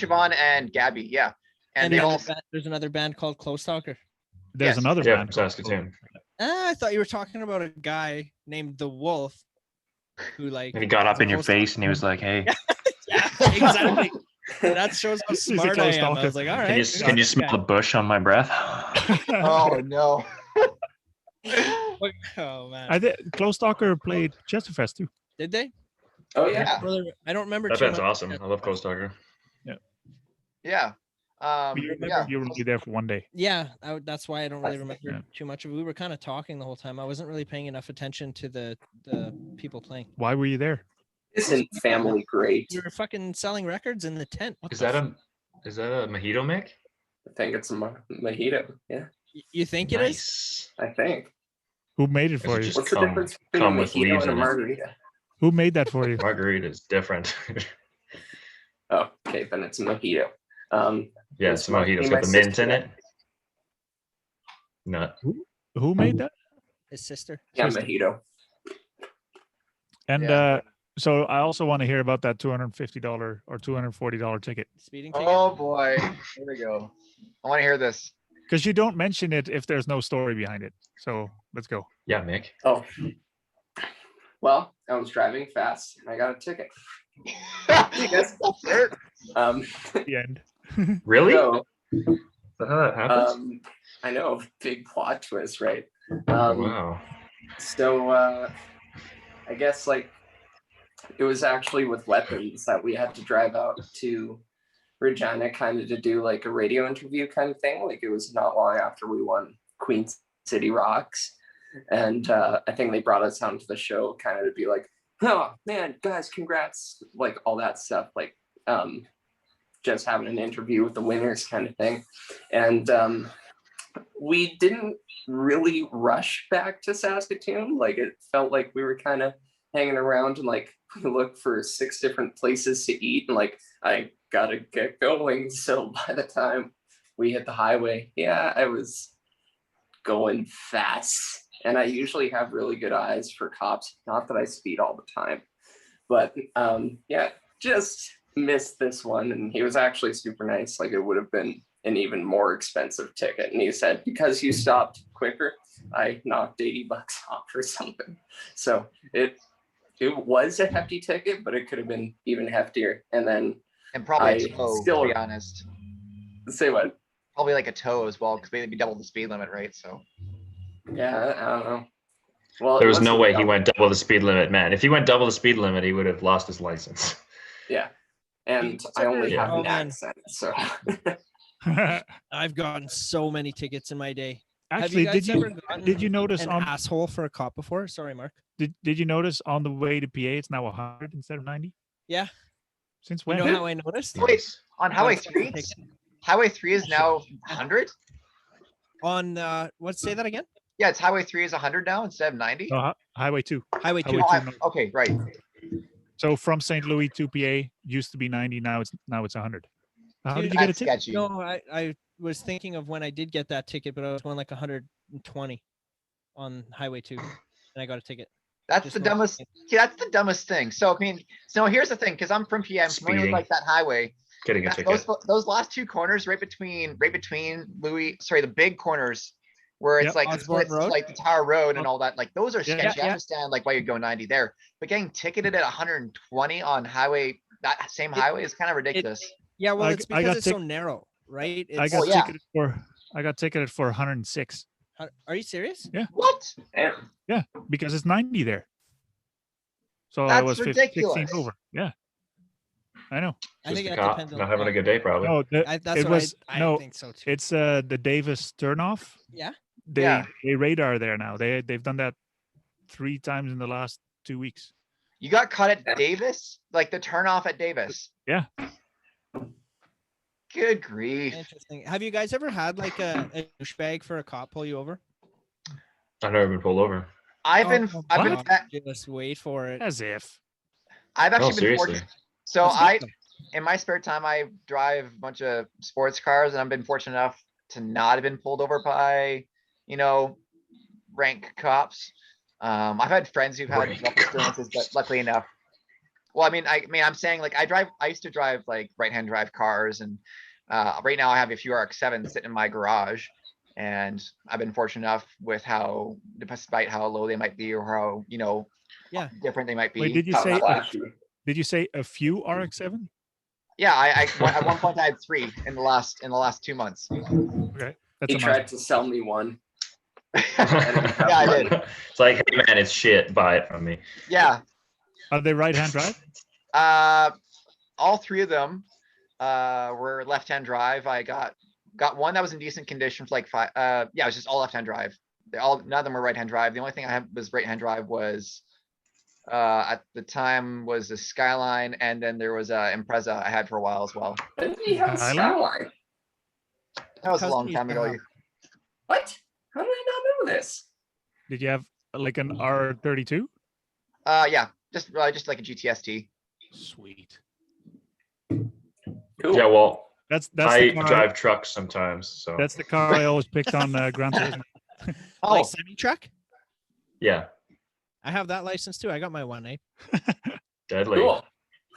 Siobhan, and Gabby. Yeah. And they all. there's another band called Close Talker. there's yes. another Yeah, band. from Saskatoon. I thought you were talking about a guy named the Wolf who like And he got up in your Close- face and he was like, hey, Yeah, exactly. That shows how He's a smart I Close am. I Talker. was like, all right. can you, maybe can you this smell guy. the bush on my breath? Oh no. Oh man. I think Close Talker played Chesterfest too. Did they? Oh yeah. I don't remember. That too band's much. awesome. I love Close Talker. Yeah. You were only there for one day. Yeah, that's why I don't really That's- remember yeah. too much of it. We were kind of talking the whole time. I wasn't really paying enough attention to the people playing. Why were you there? Isn't family great? We were fucking selling records in the tent. What Is the that a mojito, Mick? I think it's a mojito. Yeah, You think it is? Nice. I think. Who made it for it you? just What's the come- difference between a come with mojito leaves and a in it. margarita? Who made that for you? Margarita is different. Oh, okay, then it's a mojito. Yeah, It's it's a mojito. It's my got the mint sister. in it. Nut. Who made that? His sister. Yeah, Sister. mojito. And Yeah. so I also want to hear about that $250 or $240 ticket, Speeding ticket. Oh boy. Here we go. I want to hear this. because you don't mention it if there's no story behind it. So let's go. Yeah, Mick. Oh. Well, I was driving fast and I got a ticket. That's it. The end. Really? So, Is that how that happens? I know, big plot twist, right? Oh, wow. So I guess like it was actually with weapons that we had to drive out to Regina kind of to do like a radio interview kind of thing. Like it was not long after we won Queen City Rocks. And I think they brought us down to the show kind of to be like, oh man, guys, congrats, like all that stuff, like just having an interview with the winners kind of thing. And we didn't really rush back to Saskatoon. Like it felt like we were kind of hanging around and like we looked for 6 different places to eat and like I gotta get going. So by the time we hit the highway, yeah, I was going fast. And I usually have really good eyes for cops. Not that I speed all the time, but yeah, just missed this one. And he was actually super nice. Like it would have been an even more expensive ticket. And he said, because you stopped quicker, I knocked $80 off or something. So it was a hefty ticket, but it could have been even heftier. And then And probably I a tow, still- to be honest. say what? Probably like a tow as well, because they'd be double the speed limit, right? So Yeah, I don't know. Well, There it was no wasn't way he double. went double the speed limit, man. If he went double the speed limit, he would have lost his license. Yeah. And I only Yeah. have Oh, an man. accent. So I've gotten so many tickets in my day. Have Actually, you guys ever gotten did you notice an on asshole for a cop before? Sorry, Mark. did you notice on the way to PA it's now 100 instead of 90? Yeah. Since You when? know how I noticed? wait, on Highway One 3? ticket. Highway 3 is now 100? On what? Say that again. Yeah, it's Highway 3 is 100 now instead of 90. No, Highway 2. Highway 2. Highway Oh, 2 north. okay, right. So from St. Louis to PA used to be 90. Now it's 100. How did Dude, you get a That's ticket? sketchy. No, I was thinking of when I did get that ticket, but I was going like 120 on Highway 2, and I got a ticket. That's Just the north of dumbest. St. Yeah, that's the dumbest thing. So I mean, so here's the thing, because I'm from PA, I'm familiar with Speeding. like that highway. Getting a Those ticket. those last two corners right between the big corners where it's Yep. like Osborne splits Road? like the Tower Road and all that, like those are Yeah, sketchy. I yeah. understand like why you'd go 90 there, but getting ticketed at 120 on highway, that same highway is kind of ridiculous. Yeah, well, I- it's I because got it's so narrow, right? I It's, got Oh, yeah. ticketed for 106 are you serious? What? Damn. because it's 90 there. So I That's was 16 ridiculous. over. Yeah, I know. I Just think a that cop depends on not the having a cop. good day, probably. No, That's it what was I no. think so too. It's the Davis turnoff. Yeah. They radar there now. They've done that 3 times in the last 2 weeks. You got caught at Davis, like the turnoff at Davis. Yeah. Good grief. Interesting. Have you guys ever had like a douchebag for a cop pull you over? I've never been pulled over. I've been God, just wait for it. As if. I've No, actually been seriously. fortunate. So That's I, good, in my spare time, I drive a bunch of sports cars, and I've been fortunate enough to not have been pulled over by, rank cops. I've had friends who've had Rank rough experiences, but luckily enough. Well, I'm saying like I used to drive like right-hand drive cars, and right now I have a few RX-7s sitting in my garage, and I've been fortunate enough with how, despite how low they might be or how, Yeah. different they might be. Wait, did you How say flashy. a few RX-7? Yeah, at one point I had 3 in the last 2 months. Okay, that's He a tried to sell me one. Yeah, I did. It's like, hey man, it's shit. Buy it from me. Yeah, Are they right-hand drive? all 3 of them were left-hand drive. I got one that was in decent condition for like 5. Yeah, it was just all left-hand drive. None of them were right-hand drive. The only thing I had was right-hand drive was at the time was the Skyline, and then there was a Impreza I had for a while as well. When did he have a Skyline? Skyline? That was a Cousin long used time to ago. have- What? How did I not know this? Did you have like an R32? Yeah, just like a GTST. Sweet. Cool. Yeah, well, That's I the car. drive trucks sometimes, so That's the car I always picked on Gran Turismo. Oh, Like semi truck? yeah, I have that license too. I got my 1A. deadly. Cool.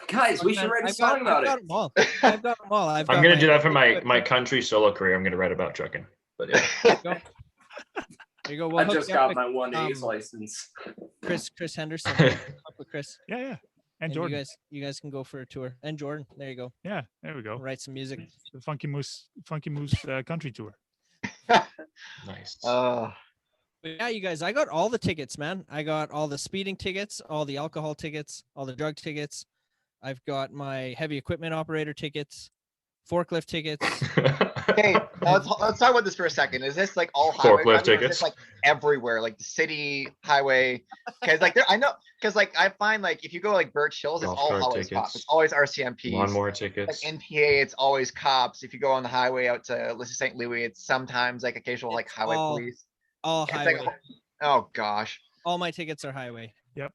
Guys, we should write a song about I've got it. them all. I've got them all. I'm gonna do that for my country solo career. I'm gonna write about trucking. But yeah. There you go. I We'll hook just you up got with, my 1A's license. Chris Henderson. Hook up with Chris. Yeah. And And Jordan. you guys can go for a tour. And Jordan, there you go. Yeah, there we go. Write some music. The Funky Moose country tour. Nice. Oh, But yeah, you guys, I got all the tickets, man. I got all the speeding tickets, all the alcohol tickets, all the drug tickets. I've got my heavy equipment operator tickets, forklift tickets. okay. Let's talk about this for a second. Is this like all highway? Forklift driving, or is tickets. this like everywhere, like the city highway? Because like I know, because like I find like if you go like Birch Hills, it's Golf all cart always tickets. cops. It's always RCMPs. Lawnmower Like tickets. NPA, it's always cops. If you go on the highway out to let's say St. Louis, it's sometimes like occasional like It's highway all police. All It's highway. like, oh gosh. All my tickets are highway. Yep.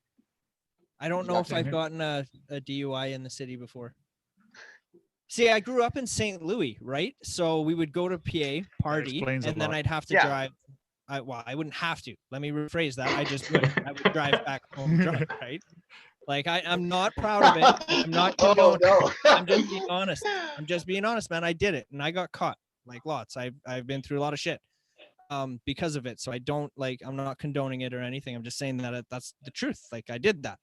I don't know Yeah, if same I've here. gotten a DUI in the city before. See, I grew up in St. Louis, right? So we would go to PA, party, explains a and then lot. I'd have to Yeah. drive. I wouldn't have to. Let me rephrase that. I just would. I would drive back home drunk, right? Like I'm not proud of it. I'm not Oh condoning. no. I'm just being honest. I'm just being honest, man. I did it and I got caught like lots. I've been through a lot of shit because of it. So I don't like, I'm not condoning it or anything. I'm just saying that that's the truth. Like I did that.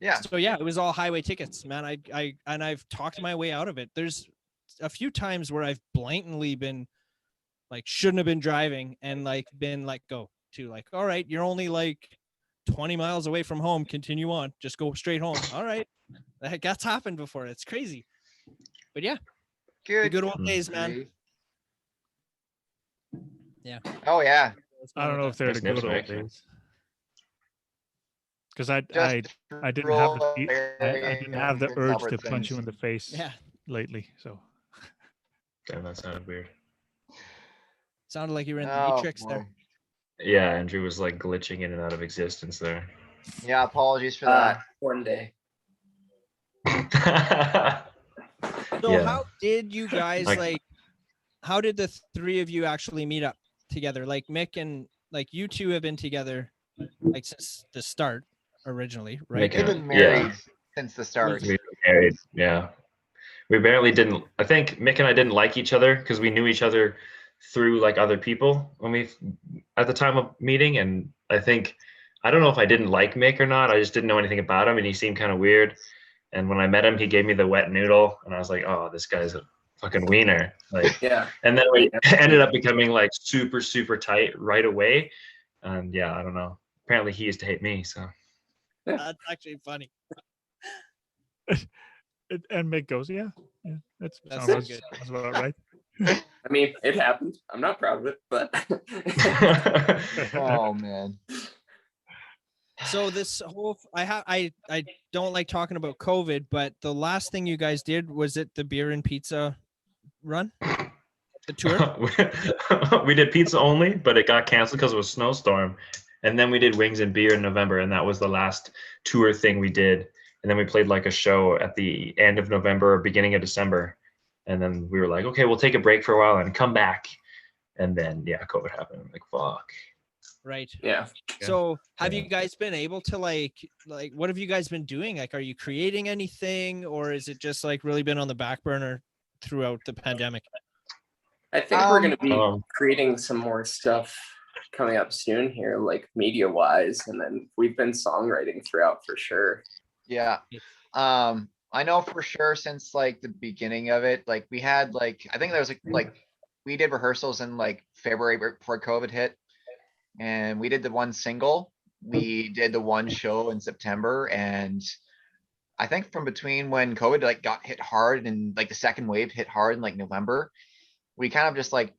Yeah. So yeah, it was all highway tickets, man. I've talked my way out of it. There's a few times where I've blatantly been like, shouldn't have been driving and like been let go to like, all right, you're only like 20 miles away from home. Continue on. Just go straight home. All right. That's happened before. It's crazy. But yeah, the good old days, man. grief. Yeah. Oh yeah. I don't know if they're the Nice nips, good old Mike. days. Because I Just didn't have the rural I didn't have the area urge to punch you Albertsons. in the face Yeah. lately. So Damn, that sounded weird. Sounded like you were in the Oh, Matrix there. boy. Yeah, Andrew was like glitching in and out of existence there. Yeah, apologies for that. One day. So Yeah. how did you guys Like- how did the three of you actually meet up together? Like Mick and like you two have been together like since the start originally, right? Mick We've and- been married since the start. We were married. Yeah. We barely didn't. I think Mick and I didn't like each other because we knew each other through like other people when we at the time of meeting. And I don't know if I didn't like Mick or not. I just didn't know anything about him, and he seemed kind of weird. And when I met him, he gave me the wet noodle, and I was like, "Oh, this guy's a fucking wiener!" Like, Yeah. and then we ended up becoming like super, super tight right away. And yeah, I don't know. Apparently, he used to hate me. So That's actually funny. And Mick goes, yeah, That sounds sounds good. sounds about right. I mean, it happened. I'm not proud of it, but Oh man. So this whole I don't like talking about COVID, but the last thing you guys did, was it the beer and pizza run? The tour? We did pizza only, but it got canceled because of a snowstorm. And then we did wings and beer in November, and that was the last tour thing we did. And then we played like a show at the end of November or beginning of December. And then we were like, okay, we'll take a break for a while and come back. And then yeah, COVID happened. I'm like, fuck. Right. yeah. So have Yeah. you guys been able to like what have you guys been doing? Like, are you creating anything, or is it just like really been on the back burner throughout the pandemic? I think we're going to be Um, creating some more stuff coming up soon here, like media wise. And then we've been songwriting throughout for sure. Yeah. I know for sure since like the beginning of it, like we had like, I think there was like we did rehearsals in like February before COVID hit. And we did the one single, we did the one show in September. And I think from between when COVID like got hit hard and like the second wave hit hard in like November, we kind of just like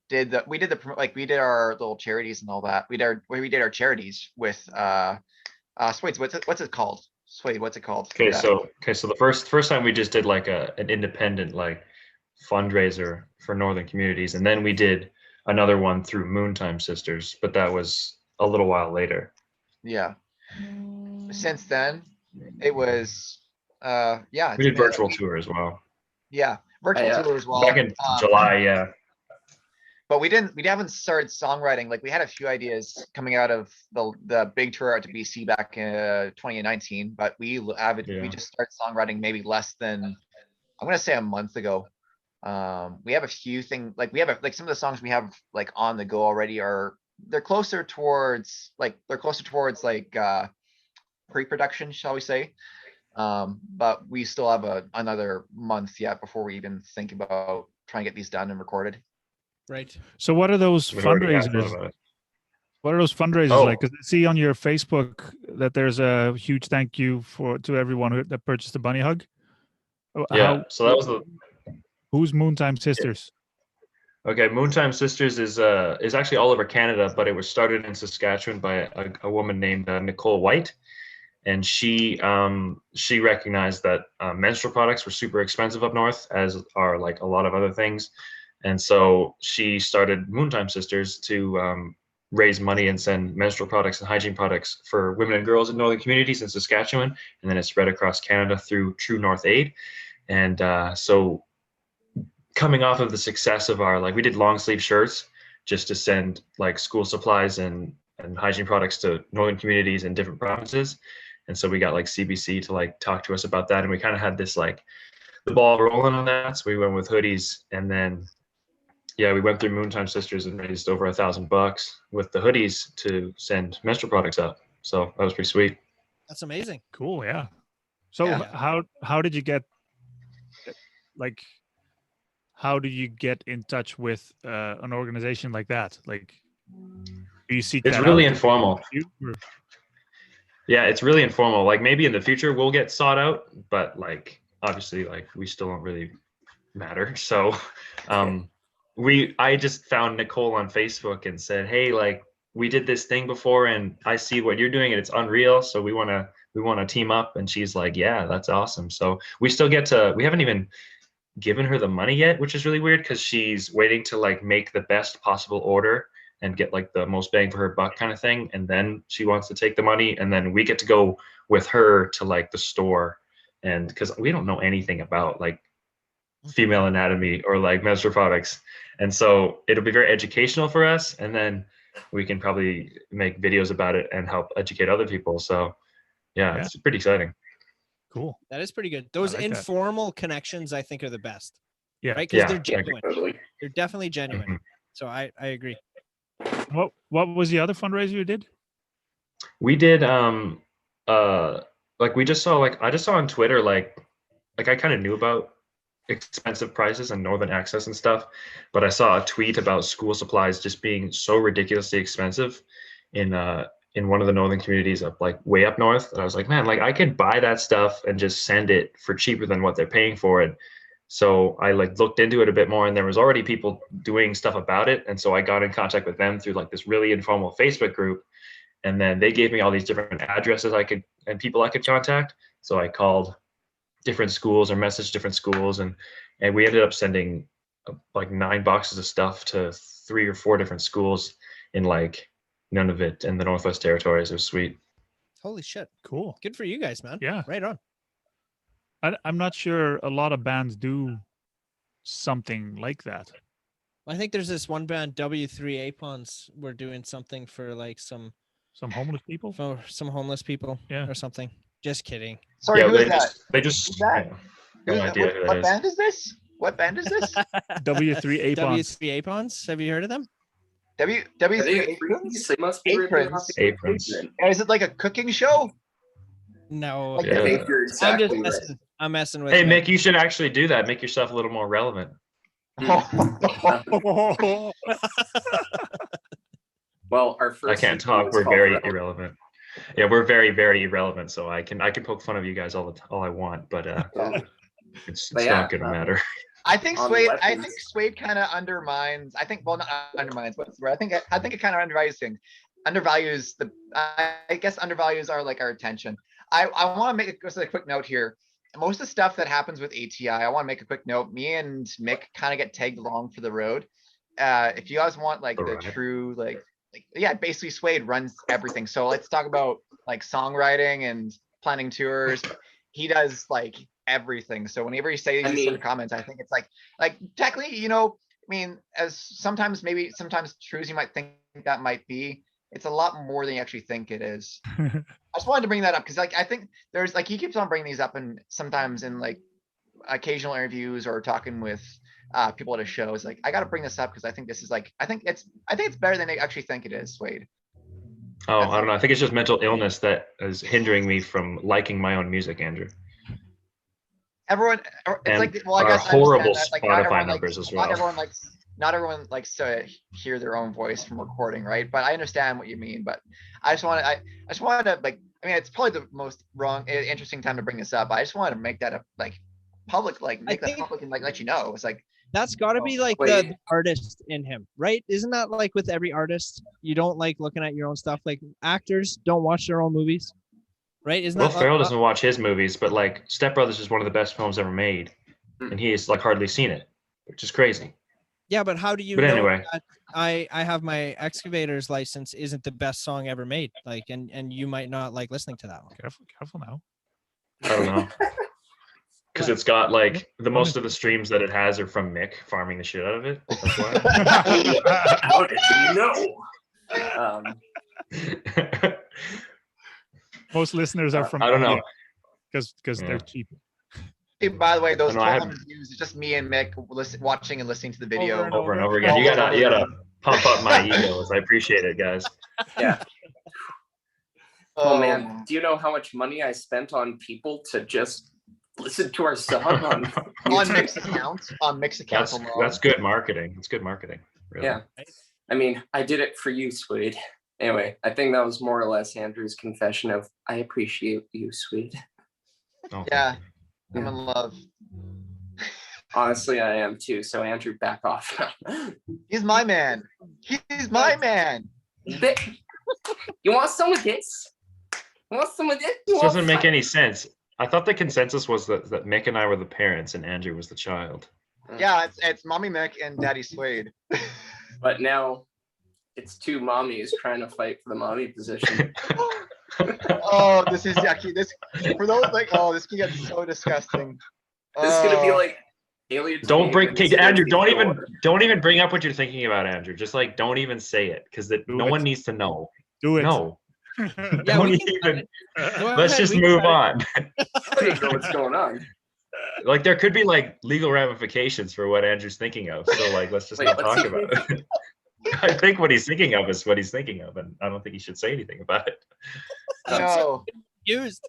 we did our little charities and all that. We did our charities with Swades, what's it called? Swade, what's it called? Okay, Yeah. so the first time we just did like an independent like fundraiser for Northern Communities, and then we did another one through Moontime Sisters, but that was a little while later. Yeah. Since then, it was yeah. We did it's been- virtual tour as well. Yeah, virtual tour as well. Back in July, yeah. But we haven't started songwriting. Like we had a few ideas coming out of the big tour out to BC back in 2019, but we just started songwriting maybe less than, I'm gonna say a month ago. We have a few things, like some of the songs we have like on the go already they're closer towards pre-production, shall we say. But we still have another month yet before we even think about trying to get these done and recorded. Right. So what are those We already have thought fundraisers? about it. What are those fundraisers Oh. like? Because I see on your Facebook that there's a huge thank you to everyone that purchased a bunny hug. Yeah, so that was Who's Moontime Sisters? okay. Moontime Sisters is actually all over Canada, but it was started in Saskatchewan by a woman named Nicole White, and she recognized that menstrual products were super expensive up north, as are like a lot of other things, and so she started Moontime Sisters to raise money and send menstrual products and hygiene products for women and girls in northern communities in Saskatchewan, and then it spread across Canada through True North Aid, and so coming off of the success of we did long sleeve shirts just to send like school supplies and hygiene products to northern communities in different provinces. And so we got like CBC to like talk to us about that. And we kind of had this like the ball rolling on that. So we went with hoodies, and then, yeah, we went through Moontime Sisters and raised over $1,000 with the hoodies to send menstrual products up. So that was pretty sweet. That's amazing. Cool, yeah. So Yeah. how did you get how do you get in touch with an organization like that? Like, do you seek It's that really out? informal. Yeah, it's really informal. Like maybe in the future we'll get sought out, but like obviously like we still don't really matter. So I just found Nicole on Facebook and said, hey, like we did this thing before and I see what you're doing and it's unreal. So we wanna team up. And she's like, yeah, that's awesome. So we still we haven't even given her the money yet, which is really weird because she's waiting to like make the best possible order and get like the most bang for her buck kind of thing. And then she wants to take the money, and then we get to go with her to like the store, and because we don't know anything about like female anatomy or like menstrual products, and so it'll be very educational for us, and then we can probably make videos about it and help educate other people. So yeah. It's pretty exciting. Cool. That is pretty good. Those like that. informal connections, I think, are the best. Yeah. Right, because Yeah, they're I agree. genuine. Totally. They're definitely genuine. Mhm. So I agree. What was the other fundraiser you did? We did like we just saw, like I just saw on Twitter, like I kind of knew about expensive prices and Northern Access and stuff, but I saw a tweet about school supplies just being so ridiculously expensive in one of the northern communities up like way up north. And I was like, man, like I could buy that stuff and just send it for cheaper than what they're paying for it. So I like looked into it a bit more, and there was already people doing stuff about it. And so I got in contact with them through like this really informal Facebook group. And then they gave me all these different addresses and people I could contact. So I called different schools or messaged different schools, and we ended up sending like 9 boxes of stuff to 3 or 4 different schools in like Nunavut and the Northwest Territories. It was sweet. Holy shit. Cool. Good for you guys, man. Yeah. Right on. I'm not sure a lot of bands do something like that. I think there's this one band, W3 Apons, we're doing something for like some Homeless people. for some homeless people Yeah. or something. Just kidding. Sorry, yeah, who is that? they just Who's that? no idea who that What is. band is this? What band is this? W3 Apons. W3 Apons. Have you heard of them? Are they W3 aprons? They must be ripping off the Aprons. apron. Is it like a cooking show? No. Like I Yeah. think you're I'm exactly just right. messing. I'm messing with. Hey you. Mick, you should actually do that. Make yourself a little more relevant. Well, our first. I can't EP talk. was We're called very Relevant. irrelevant. Yeah, we're very, very irrelevant. So I can poke fun of you guys all I want, but it's But yeah, not gonna matter. I think On Suede. I weapons. think Suede kind of undermines. I think, well, not undermines. What's the word? I think it kind of undervalues things. Undervalues the. I guess undervalues our like our attention. I want to make just a quick note here. Most of the stuff that happens with ATI, I want to make a quick note. Me and Mick kind of get tagged along for the road. If you guys want like the Alright. true like yeah, basically Suede runs everything. So let's talk about like songwriting and planning tours. He does like everything. So whenever you say I these sort mean- of comments, I think it's like technically, you know, I mean, as sometimes true as you might think that might be, it's a lot more than you actually think it is. I just wanted to bring that up because like I think there's like he keeps on bringing these up and sometimes in like occasional interviews or talking with people at a show. It's like I got to bring this up because I think this is like I think it's better than they actually think it is. Wade. Oh, That's I don't know. I think it's just mental illness that is hindering me from liking my own music, Andrew. Everyone, it's And like well, I our guess I understand horrible that, like, Spotify numbers as well. Not everyone likes to hear their own voice from recording, right? But I understand what you mean. But I just wanted to like, I mean, it's probably the most interesting time to bring this up. I just wanted to make that a like public, like make that think- public and like let you know. It's like That's got to be like Wait. the artist in him, right? Isn't that like with every artist? You don't like looking at your own stuff. Like actors don't watch their own movies, right? Isn't Will that Ferrell doesn't watch his movies, but like Step Brothers is one of the best films ever made, and he has like hardly seen it, which is crazy. Yeah, but how do you But know anyway. that I have my excavator's license isn't the best song ever made? Like, and you might not like listening to that one. Careful now. I don't know. Because it's got like the most of the streams that it has are from Mick farming the shit out of it. That's why. How did you know? Most listeners are from. I don't know. Because Yeah. they're cheap. hey, by the way, those I know, I 1,200 views is just me and Mick watching and listening to the video. Over and over again. You gotta pump up my egos. I appreciate it, guys. Yeah. Oh man, do you know how much money I spent on people to just listen to our song on on Mick's account, alone. That's good marketing. It's good marketing. Really. Yeah. I mean, I did it for you, Swede. Anyway, I think that was more or less Andrew's confession of I appreciate you, Swede. Oh, Yeah, Yeah. I'm in love. Honestly, I am too. So Andrew, back off. He's my man. He's my man. You want some of this? You want some of this? You This want doesn't make some? any sense. I thought the consensus was that Mick and I were the parents and Andrew was the child. Yeah, it's mommy Mick and daddy Suede. But now it's two mommies trying to fight for the mommy position. Oh, this is actually this for those like, oh, this can get so disgusting. This is gonna be Oh. like Alien. Don't bring Conspiracy Andrew. Theory. Don't even bring up what you're thinking about, Andrew. Just like don't even say it because no it. one needs to know. Do it. No, Yeah, don't we can cut even. it. Go Let's ahead, just we can move cut it. on. I don't know what's going on. Like there could be like legal ramifications for what Andrew's thinking of. So like let's just Wait, not what's talk he about it. I think what he's thinking of is what he's thinking of, and I don't think he should say anything about it. No. Used.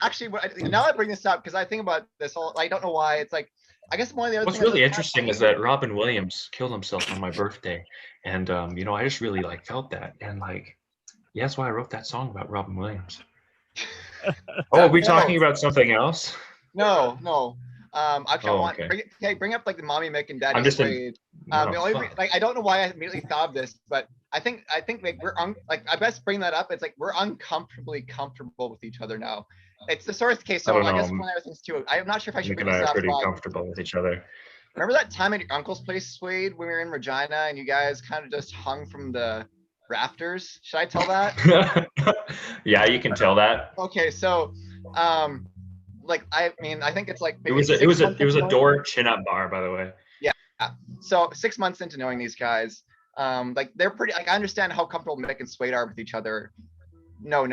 Actually, now I bring this up because I think about this whole. I don't know why. It's like I guess one of the other. What's things really that's interesting is that Robin Williams killed himself on my birthday, and I just really like felt that, and like, yeah, that's why I wrote that song about Robin Williams. Oh, are we talking about something else? No. Actually, Oh, I want okay. bring up like the mommy Mick and daddy I'm just Wade. Oh, The only fuck. like I don't know why I immediately thought of this, but I think like I best bring that up. It's like we're uncomfortably comfortable with each other now. It's the sort of case. I So don't I guess know. one other things too. I'm not sure if I should Nick bring and I this are up. pretty But comfortable with each other. remember that time at your uncle's place, Wade, when we were in Regina and you guys kind of just hung from the rafters? Should I tell that? Yeah, you can tell that. Okay, so like I mean I think it's like It was a door chin up bar, by the way. So 6 months into knowing these guys, like they're pretty like I understand how comfortable Mick and Swade are with each other. No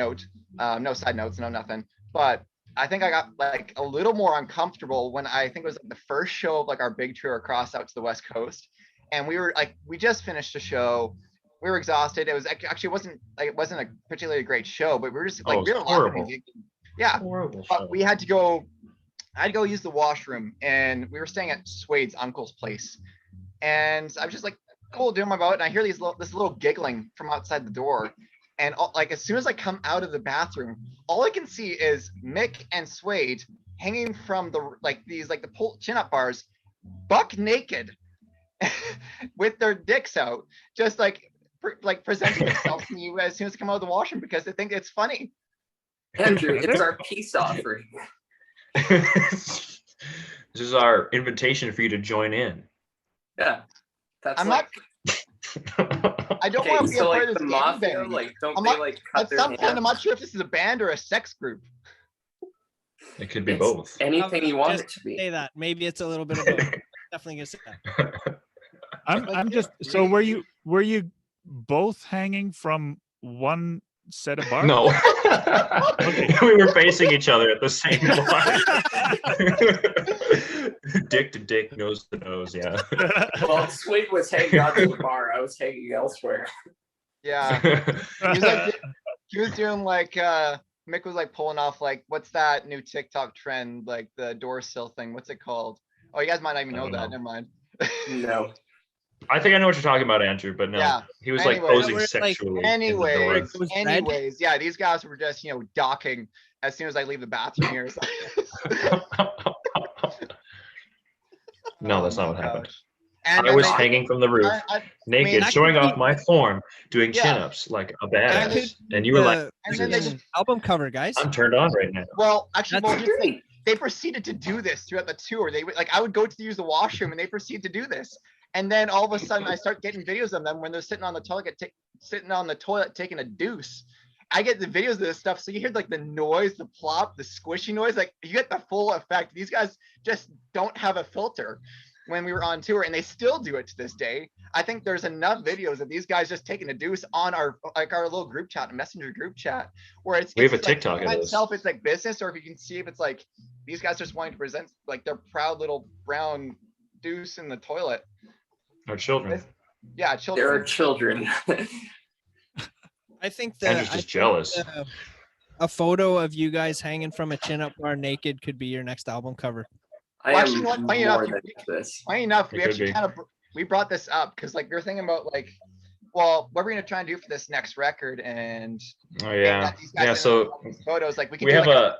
side notes, no nothing. But I think I got like a little more uncomfortable when I think it was like the first show of like our big tour across out to the West Coast. And we were like, we just finished a show. We were exhausted. It was actually it wasn't a particularly great show, but we were just like Oh, we were it's horrible. laughing. Yeah. Horrible But show. we had to go. I had to go use the washroom, and we were staying at Swade's uncle's place. And I was just like, cool, doing my boat, and I hear this little giggling from outside the door. And like as soon as I come out of the bathroom, all I can see is Mick and Swade hanging from the chin-up bars, buck naked, with their dicks out, just like presenting themselves to me as soon as I come out of the washroom because they think it's funny. Andrew, it's our peace offering. This is our invitation for you to join in. Yeah, that's I'm like. I don't Okay, want to be a so part like of the this mafia, gangbang. like don't I'm they not- like cut At their some point, I'm hands? not sure if this is a band or a sex group. It could be It's both. anything you want Just it to be. Say that. Maybe it's a little bit of both. Definitely gonna say that. I'm just so were you both hanging from one set of bars? No. Okay. We were facing each other at the same bar. Dick to dick, nose to nose, yeah. Well, Swade was hanging out to the bar. I was hanging elsewhere. Yeah, he was doing like Mick was like pulling off like what's that new TikTok trend, like the door sill thing? What's it called? Oh, you guys might not even I know don't that. know. Never mind. No. I think I know what you're talking about, Andrew, but no. Yeah. He was Anyway. like posing We're, like, sexually. in the Anyways, door. was red. anyways, yeah, these guys were just docking as soon as I leave the bathroom here. So- No, that's Oh not my what happened. gosh. And I then was they- hanging from the roof, naked, I showing could off be- my form, doing Yeah. chin-ups like a That badass. could And you were like, and then they "Jesus, just album cover, guys. I'm turned on right now." well, actually, That's well, here's the thing. They proceeded to do this throughout the tour. They would like I would go to use the washroom and they proceed to do this. And then all of a sudden I start getting videos of them when they're sitting on the toilet taking a deuce. I get the videos of this stuff. So you hear like the noise, the plop, the squishy noise, like you get the full effect. These guys just don't have a filter when we were on tour and they still do it to this day. I think there's enough videos of these guys just taking a deuce on our little group chat, a messenger group chat, where We have a like, TikTok of by this. itself, it's like business, or if you can see if it's like these guys just wanting to present like their proud little brown deuce in the toilet. Our children. Yeah, children. There are children. I think Andrew's just jealous. A photo of you guys hanging from a chin-up bar naked could be your next album cover. I Well, am actually, funny more enough, than this. Funny enough, It we could actually be. kind of we brought this up because like we were thinking about like, well, what we're gonna try and do for this next record, and Oh and yeah. that these guys Yeah, in so these photos like we could we do have like a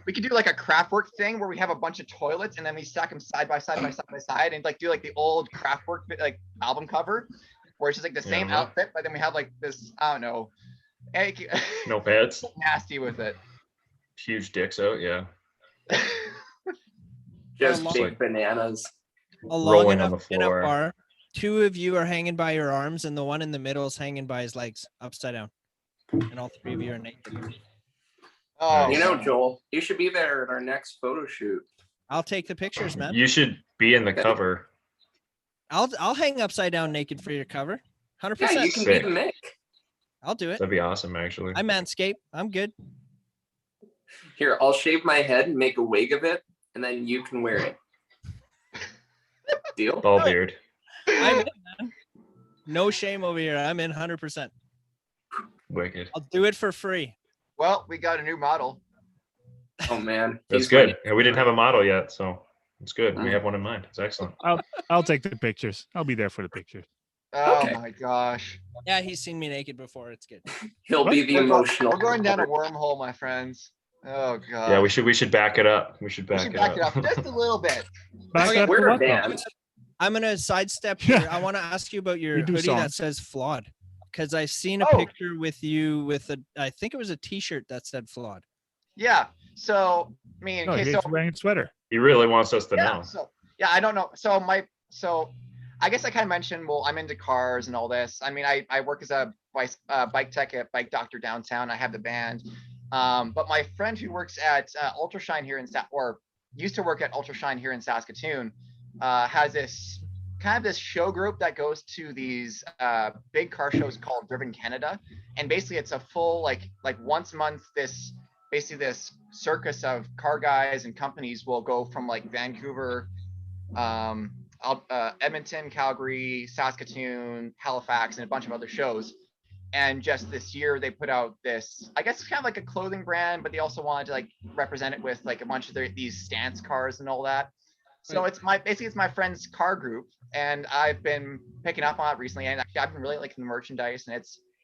we could do like a Kraftwerk thing where we have a bunch of toilets and then we stack them side by side and like do like the old Kraftwerk like album cover where it's just like the same Yeah. outfit, but then we have like this, I don't know, no pets, nasty with it. huge dicks out, yeah. Just Yeah, big like- bananas. a long rolling on enough the pin-up floor. bar. Two of you are hanging by your arms, and the one in the middle is hanging by his legs, upside down. And all three of you are naked. Oh, You know, Joel, you should be there at our next photo shoot. I'll take the pictures, man. You should be in the cover. I'll hang upside down naked for your cover. 100%. Yeah, you can be the Mick. I'll do it. That'd be awesome, actually. I manscape. I'm good. Here, I'll shave my head and make a wig of it, and then you can wear it. Deal? Ball beard. I'm in, man. No shame over here. I'm in 100%. Wicked. I'll do it for free. well, we got a new model. Oh man, That's he's good. ready. And we didn't have a model yet, so it's good. We have one in mind. It's excellent. I'll take the pictures. I'll be there for the pictures. Oh Okay. my gosh. Yeah, he's seen me naked before. It's good. He'll be the We're emotional. going down a wormhole, my friends. Oh god. Yeah, we should back it up. We should We back should it back it up. up just a little bit. Back Okay, up to We're a what, though? band. I'm gonna sidestep here. Yeah. I want to ask you about your We do hoodie that songs. says flawed, because I've seen a Oh. picture with you with a. I think it was a T-shirt that said flawed. Yeah. So I mean, No, okay, he's so wearing a sweater. He really wants us to yeah, know. so yeah, I don't know. So I guess I kind of mentioned, well, I'm into cars and all this. I mean, I work as a bike tech at Bike Doctor downtown. I have the band. But my friend who works at Ultrashine here or used to work at Ultrashine here in Saskatoon, has this kind of this show group that goes to these big car shows called Driven Canada. And basically it's a full, like once a month, this circus of car guys and companies will go from like Vancouver, Edmonton, Calgary, Saskatoon, Halifax, and a bunch of other shows. And just this year they put out this, I guess it's kind of like a clothing brand, but they also wanted to like represent it with like a bunch of these stance cars and all that. So it's my friend's car group, and I've been picking up on it recently, and I've been really liking the merchandise, and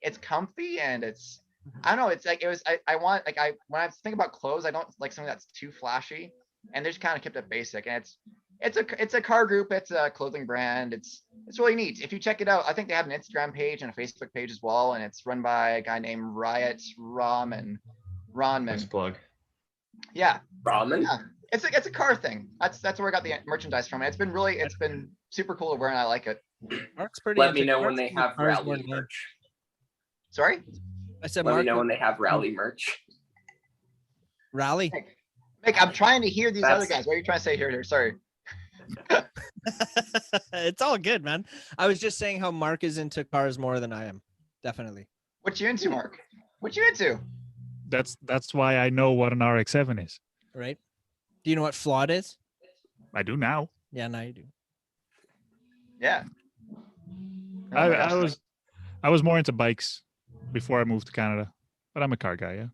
it's comfy, and it's, I don't know, it's like, when I think about clothes, I don't like something that's too flashy, and they just kind of kept it basic, and it's a car group, it's a clothing brand, it's really neat. If you check it out, I think they have an Instagram page and a Facebook page as well, and it's run by a guy named Riot Ronman. Nice plug. Yeah, Ramen. yeah. It's a car thing. That's where I got the merchandise from. It's been super cool to wear, and I like it. Mark's pretty. Let me into know when cars. they He have cars more rally than me. merch. Sorry? I said Let me Mark know when they have rally merch. rally. Mick, I'm trying to hear these other That's- guys. What are you trying to say here? Sorry. It's all good, man. I was just saying how Mark is into cars more than I am. Definitely. What you into, Mark? What you into? That's why I know what an RX-7 is. Right? Do you know what flawed is? I do now. Yeah, now you do. Yeah. Oh my gosh, I was more into bikes before I moved to Canada, but I'm a car guy. Yeah.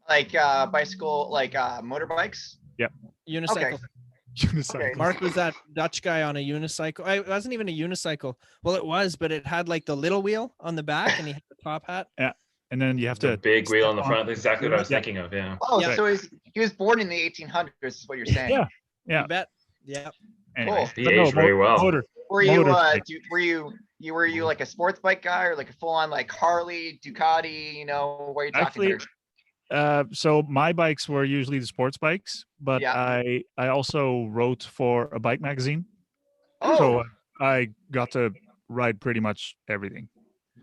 like bicycle, like motorbikes. Unicycle. Okay. Unicycle. Mark was that Dutch guy on a unicycle. It wasn't even a unicycle. Well, it was, but it had like the little wheel on the back, and he had the top hat. And then you have The to big wheel on the step front. That's exactly what I was Yeah. thinking of. Yeah. Oh, Yeah. so he was born in the 1800s, is what you're saying. Yeah. Yeah. You bet. Yeah. Anyway, Cool. He but no, aged very well. Motor. Were you Motorbike. were you like a sports bike guy, or like a full on like Harley, Ducati? You know, what are you talking Actually, here? So my bikes were usually the sports bikes, but Yeah. I also wrote for a bike magazine, Oh, so I got to ride pretty much everything.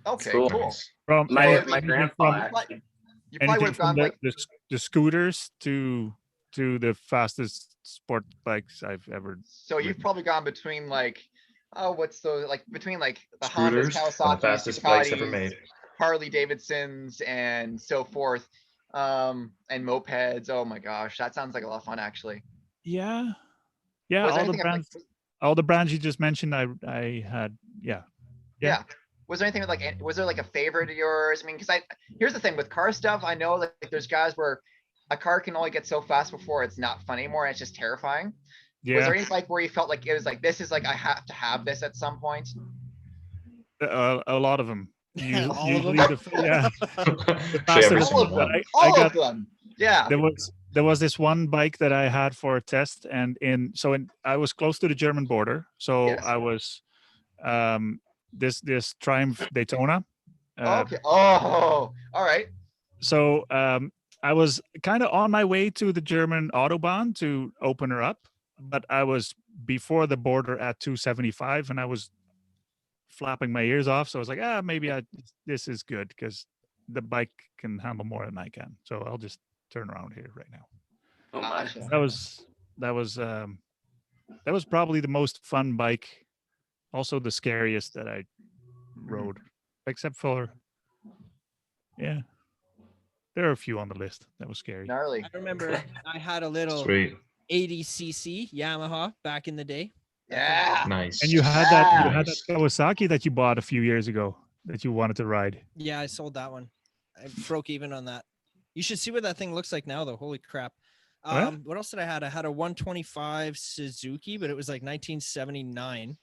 okay, cool. cool. Nice. From My Well, my anything grandpa from, actually. You probably would anything have from gone like the scooters to the fastest sport bikes I've ever. so. You've ridden. probably gone between like, oh, what's those like between like the Hondas, Scooters and the Kawasaki's, fastest bikes ever Ducatis, made. Harley Davidsons, and so forth, and mopeds. Oh my gosh, that sounds like a lot of fun, actually. Yeah, Was yeah. there All the anything like, brands, all the brands you just mentioned, I had. Yeah. yeah. Was there anything like, was there like a favorite of yours? I mean, because here's the thing with car stuff. I know that like, there's guys where a car can only get so fast before it's not fun anymore, and it's just terrifying. Was Yeah. there any like where you felt like it was like, this is like, I have to have this at some point? A lot of them. All of them? Yeah. Actually, every fastest All single of one. them. I All got- of them. Yeah. There was this one bike that I had for a test, and I was close to the German border, so Yes. I was this Triumph Daytona. Okay. Oh, all right. So I was kind of on my way to the German Autobahn to open her up, but I was before the border at 275, and I was flapping my ears off. So I was like, maybe this is good because the bike can handle more than I can. So I'll just turn around here right now. Oh my. Gotcha. That was probably the most fun bike, also the scariest that I rode, except for, yeah, there are a few on the list that was scary. Gnarly. I remember I had a little Sweet. 80cc Yamaha back in the day. Yeah. Nice. And you had that Nice. Kawasaki that you bought a few years ago that you wanted to ride. Yeah, I sold that one. I broke even on that. You should see what that thing looks like now, though. Holy crap. Yeah? What else did I had? I had a 125 Suzuki, but it was like 1979.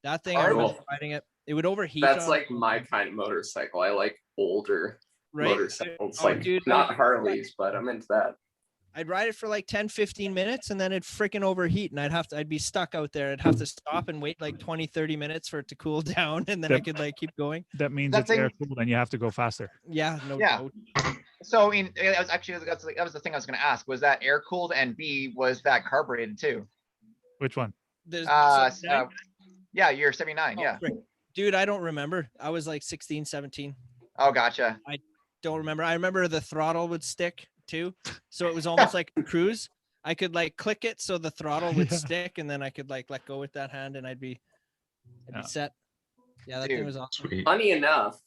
That thing, I remember Cool. riding it. It would overheat. That's on- like my kind of motorcycle. I like older right? motorcycles, Oh, like dude, not like- Harleys, but I'm into that. I'd ride it for like 10, 15 minutes and then it'd freaking overheat and I'd be stuck out there. I'd have to stop and wait like 20, 30 minutes for it to cool down and then I Yep. could like keep going. That means That it's air thing- cooled and you have to go faster. Yeah, no Yeah. doubt. So that was actually that was the thing I was going to ask. Was that air cooled, and B, was that carbureted too? Which one? There's Yeah, you're 79. Oh, Yeah. frick. Dude, I don't remember. I was like 16, 17. Oh, gotcha. Don't remember. I remember the throttle would stick too. So it was almost like a cruise. I could like click it so the throttle would Yeah. stick and then I could like let go with that hand and I'd be Yeah. set. Yeah, that Dude. thing was awesome. Sweet. Funny enough,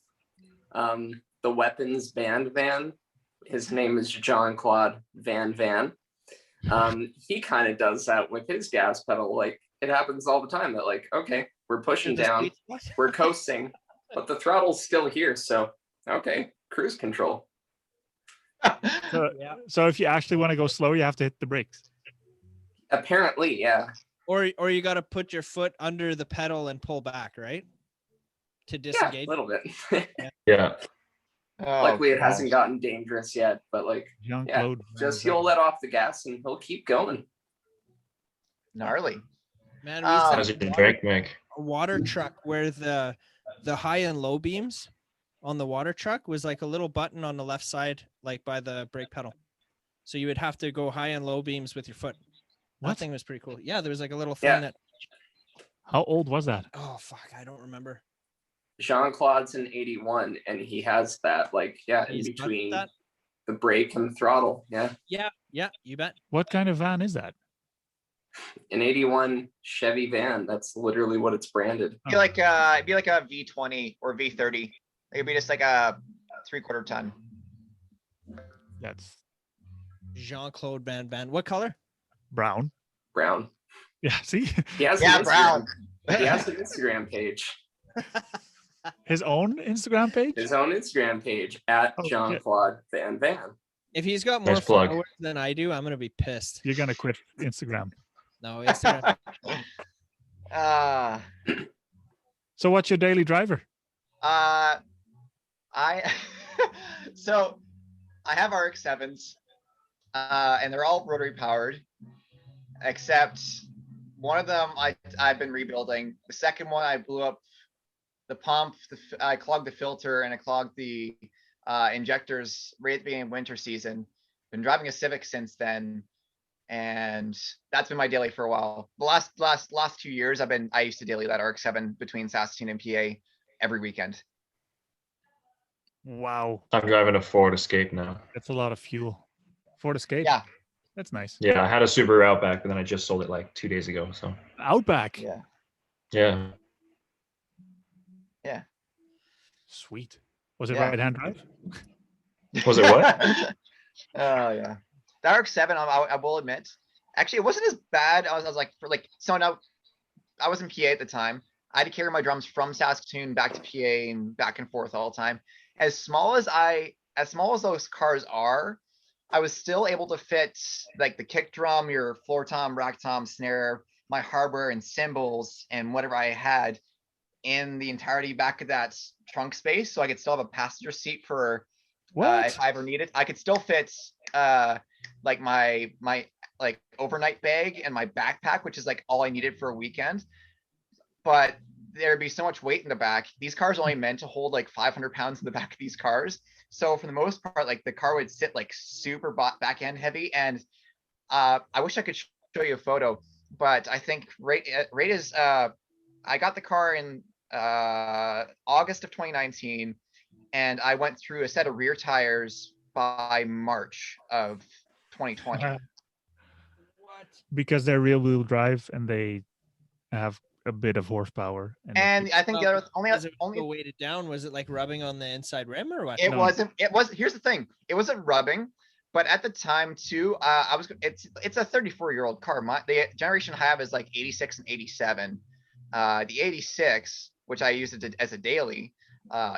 the weapons band van, his name is Jean-Claude Van Van. He kind of does that with his gas pedal. Like it happens all the time that like, okay, we're pushing The down, sweet spot. we're coasting, but the throttle's still here. So, okay, cruise control. So, Yeah. so if you actually want to go slow, you have to hit the brakes. Apparently, yeah. Or you got to put your foot under the pedal and pull back, right? To Yeah, disengage. a little bit. Yeah. Luckily, it hasn't gosh. gotten dangerous yet, but like, Jean-Claude. just you'll let off the gas and he'll keep going. Gnarly. Man, we used to Um, How's have your drink, Mick? a water truck where the high and low beams on the water truck was like a little button on the left side, like by the brake pedal. So you would have to go high and low beams with your foot. That What? thing was pretty cool. Yeah, there was like a little thing Yeah. that. How old was that? Oh fuck, I don't remember. Jean-Claude's in 81 and he has that, like, in He's got between that? the brake and the throttle. Yeah. Yeah, you bet. What kind of van is that? An 81 Chevy van. That's literally what it's branded. It'd be like a V20 or V30. It'd be just like a 3/4 ton. That's Jean-Claude Van Van. What color? brown. Brown. Yeah, see? He has Yeah, an brown. He has an Instagram page. His own Instagram page? His own Instagram page at Oh, shit. Jean-Claude Van Van. If he's got more Nice plug. followers than I do, I'm gonna be pissed. You're going to quit Instagram. No, Instagram. Uh, So what's your daily driver? I so I have RX-7s, and they're all rotary powered, except one of them I've been rebuilding. The second one I blew up the pump, I clogged the filter, and I clogged the injectors right at the beginning of winter season. Been driving a Civic since then, and that's been my daily for a while. The last 2 years I used to daily that RX-7 between Saskatoon and PA every weekend. Wow. I'm driving a Ford Escape now. That's a lot of fuel. Ford Escape? Yeah. That's nice. Yeah, I had a Subaru Outback, but then I just sold it like 2 days ago. So Outback. Yeah. yeah, Sweet. Was it Yeah. right-hand drive? was it what? Oh yeah. The RX-7, I will admit, actually it wasn't as bad. I was like, I was in PA at the time. I had to carry my drums from Saskatoon back to PA and back and forth all the time. As small as those cars are, I was still able to fit like the kick drum, your floor tom, rack tom, snare, my hardware and cymbals and whatever I had in the entirety back of that trunk space. So I could still have a passenger seat for What? if I ever need it. I could still fit like my like overnight bag and my backpack, which is like all I needed for a weekend. But there'd be so much weight in the back. These cars are only meant to hold like 500 pounds in the back of these cars. So for the most part, like the car would sit like super back end heavy. And I wish I could show you a photo, but I think rate is I got the car in August of 2019, and I went through a set of rear tires by March of 2020. What? Because they're rear-wheel drive and they have a bit of horsepower. And I think there was Was it only weighted down? Was it like rubbing on the inside rim or what? it No. wasn't. It was. Here's the thing. It wasn't rubbing, but at the time too, it's a 34-year-old car. The generation I have is like 86 and 87. The 86, which I use it as a daily,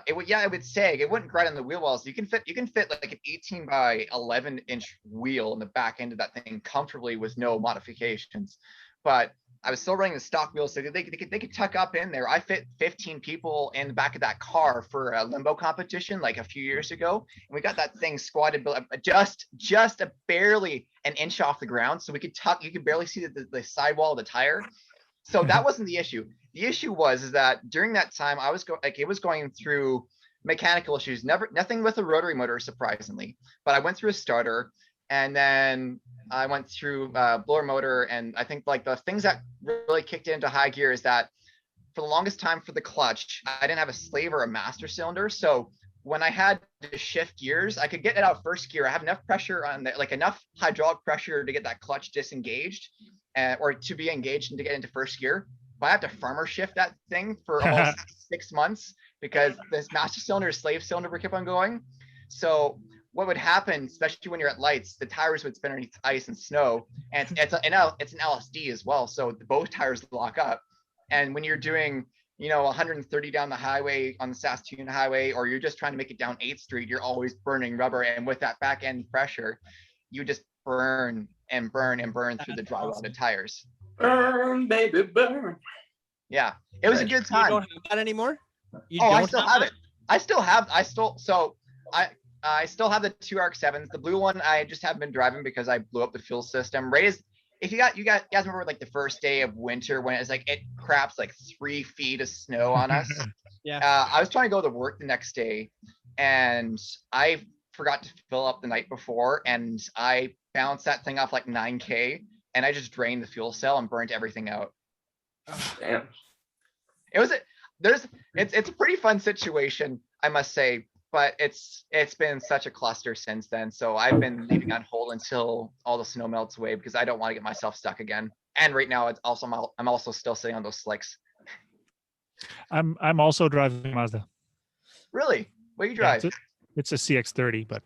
it would sag. It wouldn't grind on the wheel wells. You can fit like an 18 by 11 inch wheel in the back end of that thing comfortably with no modifications. But I was still running the stock wheels, so they could tuck up in there. I fit 15 people in the back of that car for a limbo competition like a few years ago, and we got that thing squatted just barely an inch off the ground, so we could tuck. You could barely see the sidewall of the tire. So that wasn't the issue. The issue was that during that time I was it was going through mechanical issues. Nothing with a rotary motor, surprisingly, but I went through a starter, and then I went through blower motor, and I think like the things that really kicked into high gear is that for the longest time for the clutch, I didn't have a slave or a master cylinder. So when I had to shift gears, I could get it out first gear. I have enough pressure on like enough hydraulic pressure to get that clutch disengaged or to be engaged and to get into first gear. But I have to farmer shift that thing for almost 6 months because this master cylinder, slave cylinder would keep on going. So what would happen, especially when you're at lights, the tires would spin underneath ice and snow, and it's an LSD as well, so both tires lock up. And when you're doing, 130 down the highway on the Saskatoon highway, or you're just trying to make it down 8th Street, you're always burning rubber, and with that back end pressure, you just burn and burn and burn through the drywall of the tires. Burn, baby, burn. Yeah, it was a good time. You don't have that anymore? I still have it. I still have the 2 RX-7s. The blue one I just haven't been driving because I blew up the fuel system. If you guys remember like the first day of winter when it's like it craps like 3 feet of snow on us. Yeah. I was trying to go to work the next day, and I forgot to fill up the night before, and I bounced that thing off like 9K, and I just drained the fuel cell and burnt everything out. Oh, damn. It's a pretty fun situation, I must say. But it's been such a cluster since then. So I've been leaving on hold until all the snow melts away because I don't want to get myself stuck again. And right now I'm also still sitting on those slicks. I'm also driving Mazda. Really? What do you Yeah, drive? it's a CX-30, but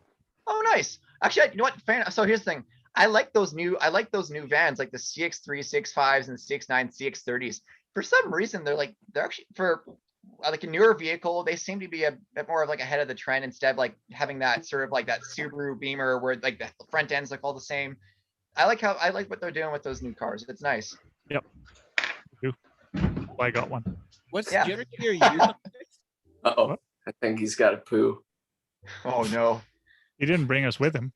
Oh, nice. Actually, you know what? So here's the thing. I like those new vans, like the CX-3, CX-5s, and the CX-9, CX-30s. For some reason, they're actually for like a newer vehicle, they seem to be a bit more of like ahead of the trend instead of like having that sort of like that Subaru Beamer where like the front ends look all the same. I like what they're doing with those new cars. It's nice. Yep. I got one. Do you ever get your Uh-oh. What? I think he's got a poo. Oh no. He didn't bring us with him.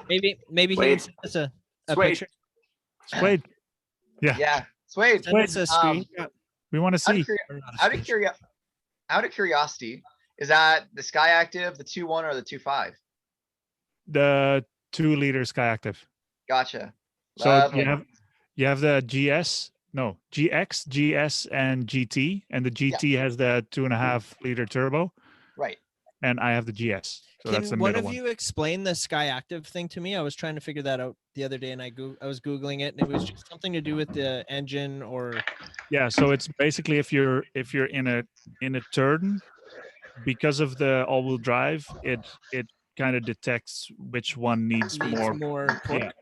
maybe he Wait. can send us a Wait. picture. Wade, Yeah. Sweet. Send us a screen. we want to Out of, see. out of curiosity, is that the Sky Active, the 2.1 or the 2.5? The 2-liter Sky Active. Gotcha. So Lovely. you have the GX, GS, and GT, and the GT has the 2.5-liter turbo, Right. and I have the GS. So that's the Can one middle of one. you explain the Sky Active thing to me? I was trying to figure that out the other day, and I was Googling it, and it was just something to do with the engine or. Yeah, so it's basically if you're in a turn, because of the all-wheel drive, it kind of detects which one needs more. torque.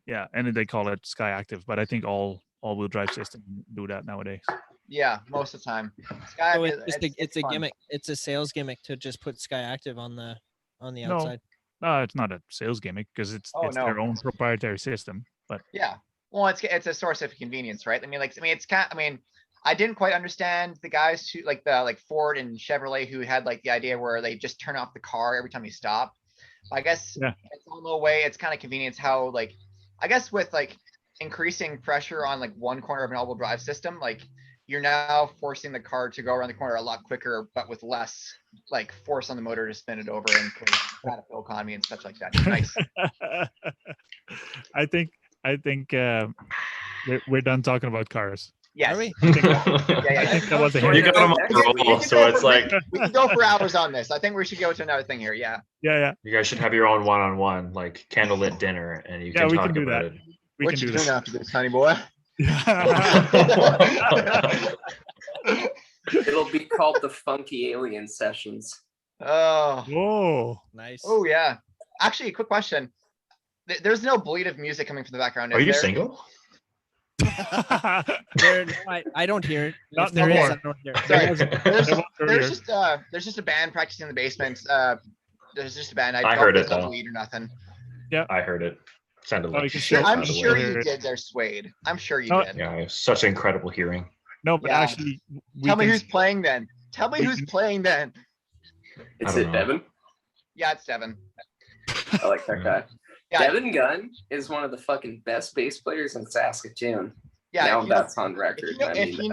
Yeah, and they call it Sky Active, but I think all-wheel drive systems do that nowadays. Yeah, most of the time. Sky So Active, it's a fun. gimmick. It's a sales gimmick to just put Sky Active on the No. outside. No, it's not a sales gimmick because it's their own proprietary system. But Yeah. Well, it's a source of convenience, right? I didn't quite understand the guys who like Ford and Chevrolet who had like the idea where they just turn off the car every time you stop. I guess it's on the way. It's kind of convenience how like, I guess with like increasing pressure on like one corner of an all-wheel drive system, like you're now forcing the car to go around the corner a lot quicker, but with less like force on the motor to spin it over and create fuel economy and such like that. Nice. I think I think we're done talking about cars. Yes. Are we? I think Yeah. that was a You hit. got them on We a can- we roll, can so go it's for- like We can go for hours on this. I think we should go to another thing here. Yeah. Yeah. you guys should have your own one-on-one, like candlelit dinner, and you can we talk can do about that. it. We What can you do doing that. after this, honey boy? It'll be called the Funky Alien Sessions. Oh. Whoa. Nice. Oh yeah. Actually, quick question. There's no bleed of music coming from the background. Are Is you there? single? I don't hear it. Not If there is, anymore. I don't hear it. Sorry. There was earlier. There's just a band practicing in the basement. There's just a band. I don't heard think it, there's no though. bleed or nothing. I heard it. Sounded Oh, like you can shit. still- I'm by the way. sure hear you it. did there, Swade. I'm sure you No, did. Yeah, I have such incredible hearing. No, but Yeah. actually, Tell me can- who's playing then. Tell me we who's can- playing then. Is don't it know. Devin? Yeah, it's Devin. I like that guy. Yeah, Devin Gunn is one of the fucking best bass players in Saskatoon. yeah. now if you know- that's on record. If you know, I if mean, you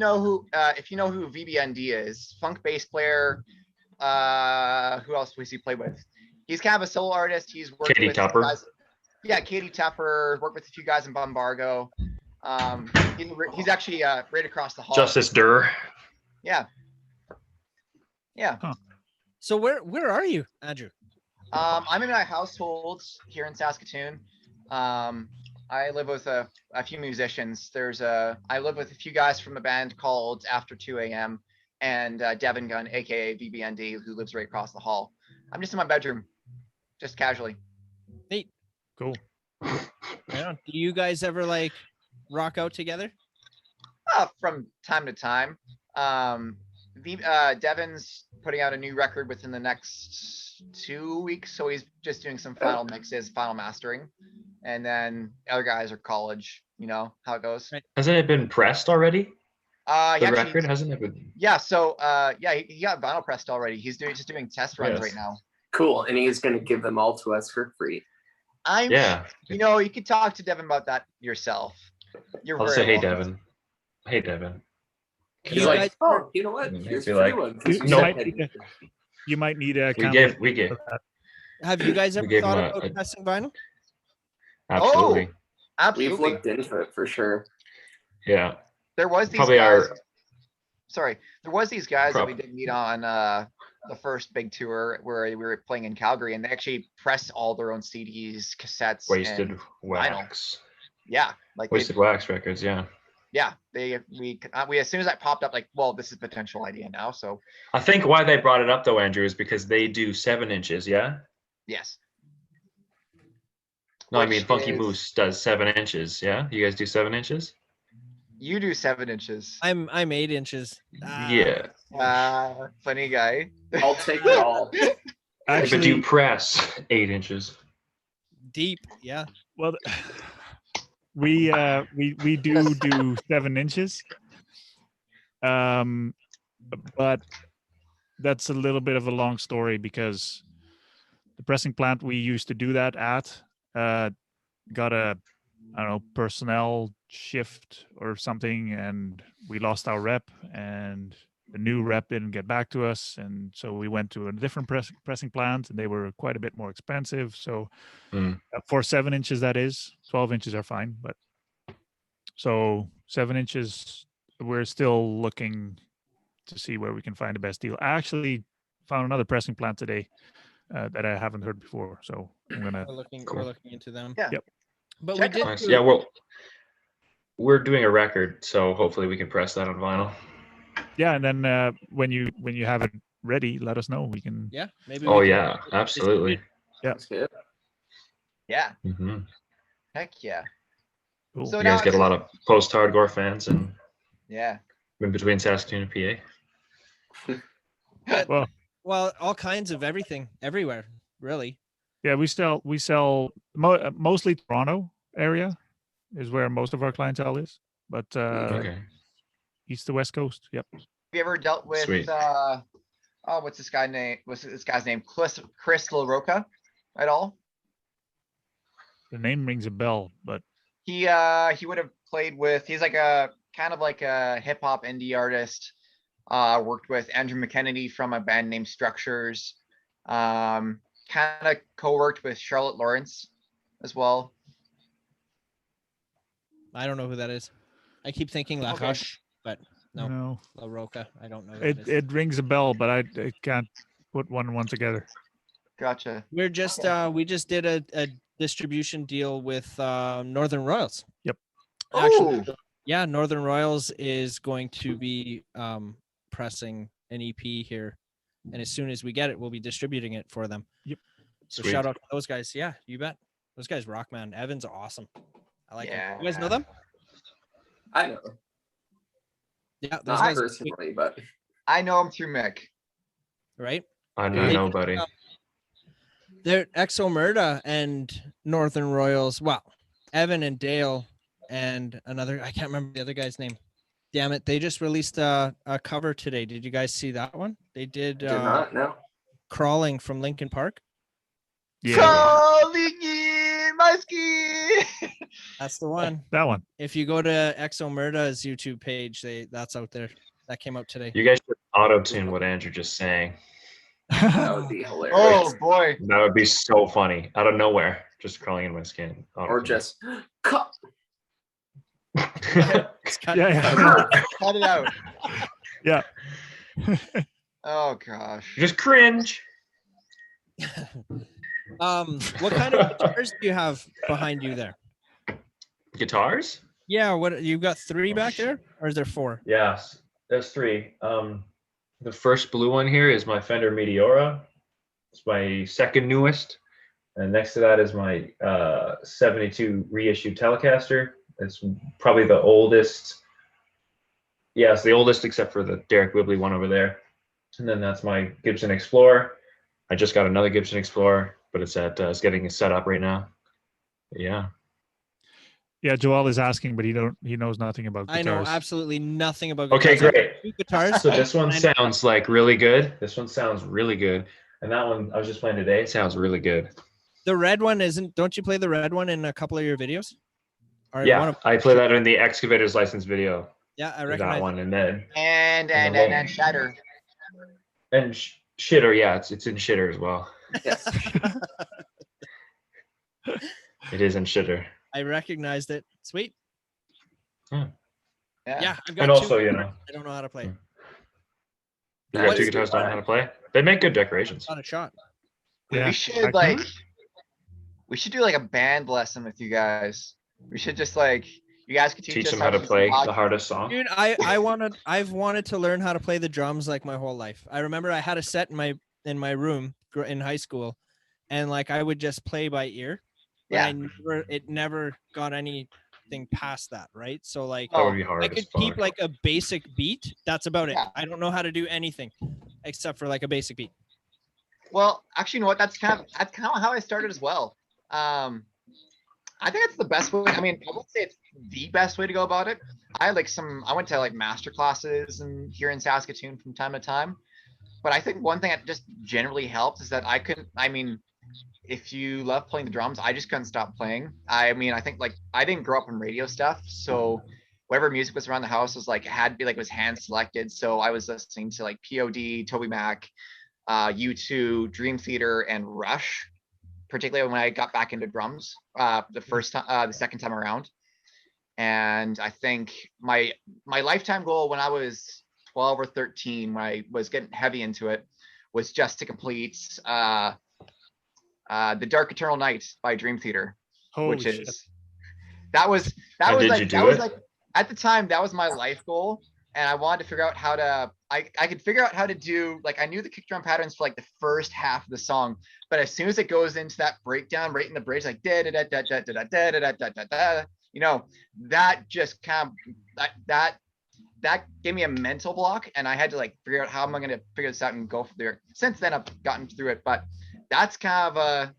know who VBND is, funk bass player. Who else was he play with? He's kind of a solo artist. He's worked Katie with Tupper? guys. Yeah, Katie Tupper worked with a few guys in Bombargo. He's actually right across the hall. Justice Durr. Yeah. Yeah. So where are you, Andrew? I'm in my household here in Saskatoon. I live with a few musicians. I live with a few guys from a band called After 2 AM and Devin Gunn, aka VBND, who lives right across the hall. I'm just in my bedroom, just casually. Neat. Cool. Yeah. Do you guys ever like rock out together? From time to time. Devin's putting out a new record within the next 2 weeks, so he's just doing some final mixes, final mastering, and then other guys are college. You know how it goes. Right. Hasn't it been pressed already? He The actually- record hasn't it been? Yeah, so yeah, he got vinyl pressed already. He's just doing test runs Yes. right now. cool. And he's going to give them all to us for free. Yeah. You could talk to Devin about that yourself. You're I'll very say, hey, welcome. Devin. Hey, Devin. He's You like, guys- oh, you know what? Mm, Here's be a like, free one. 'cause You you No. said might, that. you might need a We camera. gave. Have you guys ever gave thought him about pressing vinyl? Absolutely. We've Absolutely. looked into it for sure. Yeah. There was these Probably guys. our- Sorry, there was these guys that Prob- we did meet on the first big tour where we were playing in Calgary, and they actually pressed all their own CDs, cassettes. Wasted and Wax. yeah, like Wasted Wax Records, yeah. we as soon as that popped up, like, well, this is a potential idea now. So I think why they brought it up though, Andrew, is because they do 7 inches, yeah? yes. No, I Which mean Funky is- Moose does 7 inches, yeah? You guys do 7 inches? You do 7 inches. I'm 8 inches. Yeah. Funny guy. I'll take it all. But Actually, you press 8 inches. Deep. Yeah. well, we do 7 inches. But that's a little bit of a long story because the pressing plant we used to do that at got a, I don't know, personnel shift or something, and we lost our rep, and the new rep didn't get back to us, and so we went to a different pressing plant, and they were quite a bit more expensive. So for 7 inches, that is 12 inches are fine, but so 7 inches, we're still looking to see where we can find the best deal. I actually found another pressing plant today that I haven't heard before, so I'm gonna. We're looking into them. Yeah. Yep. But Check we did. Nice. do- Yeah, well, we're doing a record, so hopefully we can press that on vinyl. Yeah, and then when you have it ready, let us know. We can. Yeah. Maybe. Oh we can- yeah, absolutely. That's good. Yeah. hmm Heck yeah. Cool. So You now guys get a it's- lot of post-hardcore fans and Yeah. in between Saskatoon and PA. Well, all kinds of everything, everywhere, really. Yeah, we sell mostly Toronto area is where most of our clientele is, but Okay. east to west coast. Yep. Have you ever dealt with Sweet. what's this guy's name? What's this guy's name? Chris LaRocca at all? The name rings a bell, but He would have played with, he's like a kind of like a hip hop indie artist. Worked with Andrew McKennedy from a band named Structures. Kind of co-worked with Charlotte Lawrence as well. I don't know who that is. I keep thinking La Okay. Roche, but no, No, La Roca. I don't know who that is. it rings a bell, but I can't put one and one together. Gotcha. We're just Okay. we just did a distribution deal with Northern Royals. Yep. Actually, Oh, yeah, Northern Royals is going to be pressing an EP here, and as soon as we get it, we'll be distributing it for them. Yep. So Sweet. shout out to those guys. Yeah, you bet. Those guys rock, man. Evan's awesome. I like him. You guys know Yeah. them? I know. Yeah, those Not guys, personally, but I know him through Mick. right? I They know just, nobody. They're Exomerta and Northern Royals. Well, Evan and Dale and another, I can't remember the other guy's name. Damn it. They just released a cover today. Did you guys see that one? They did did not know. Crawling from Linkin Park. Yeah, Calling in my skin. That's the one. that one. If you go to Exomerta's YouTube page, that's out there. That came out today. You guys should auto-tune what Andrew just sang. That would be hilarious. Oh boy. That would be so funny. Out of nowhere, just crawling in my skin. Or just cut. It's kind of- Yeah. Cut it out. Yeah. Oh gosh. just cringe. What kind of guitars do you have behind you there? Guitars? Yeah, what you've got 3 back there, or is there 4? Yes, there's 3. The first blue one here is my Fender Meteora. It's my second newest. And next to that is my 72 reissue Telecaster. It's probably the oldest. Yeah, it's the oldest except for the Derek Whibley one over there. And then that's my Gibson Explorer. I just got another Gibson Explorer, but it's getting set up right now. But yeah. Yeah, Joel is asking, but he knows nothing about guitars. I know absolutely nothing about Okay, guitars. great. 2 guitars. So this one sounds like really good. This one sounds really good. And that one I was just playing today sounds really good. The red one isn't. Don't you play the red one in a couple of your videos? Or one Yeah, of- I play that in the Excavator's License video. Yeah, I That recognize one, and then And Shatter. and Shitter, yeah, it's in Shitter as well. Yes. It is in Shitter. I recognized it. Sweet. Yeah. Yeah, I've got And 2. also, you know, I don't know how to play. you That got 2 is guitars, good. don't know how to play. They make good decorations. Not a shot. Yeah. We should we should do like a band lesson with you guys. We should just like you guys could Teach us them how to use play the the hardest song. Dude, I've wanted to learn how to play the drums like my whole life. I remember I had a set in my room in high school, and like I would just play by ear. But Yeah. it never got anything past that, right? So like That would be hard I as could fuck. keep like a basic beat. That's about it. Yeah. I don't know how to do anything except for like a basic beat. Well, actually, you know what? That's kind of how I started as well. I think it's the best way. I mean, I won't say it's the best way to go about it. I went to like master classes and here in Saskatoon from time to time. But I think one thing that just generally helps is that if you love playing the drums, I just couldn't stop playing. I mean, I think like I didn't grow up in radio stuff, so whatever music was around the house was like had to be like was hand selected. So I was listening to like POD, Toby Mac, U2, Dream Theater, and Rush, particularly when I got back into drums the second time around. And I think my lifetime goal when I was 12 or 13, when I was getting heavy into it, was just to complete The Dark Eternal Night by Dream Theater, Holy which shit. is that was And did like you do that was it? like at the time that was my life goal, and I wanted to figure out how to I could figure out how to do like I knew the kick drum patterns for like the first half of the song, but as soon as it goes into that breakdown right in the bridge, like da da da da da da da da da da da, you know, that just kind of that gave me a mental block, and I had to like figure out how am I going to figure this out and go from there. Since then, I've gotten through it, but that's kind of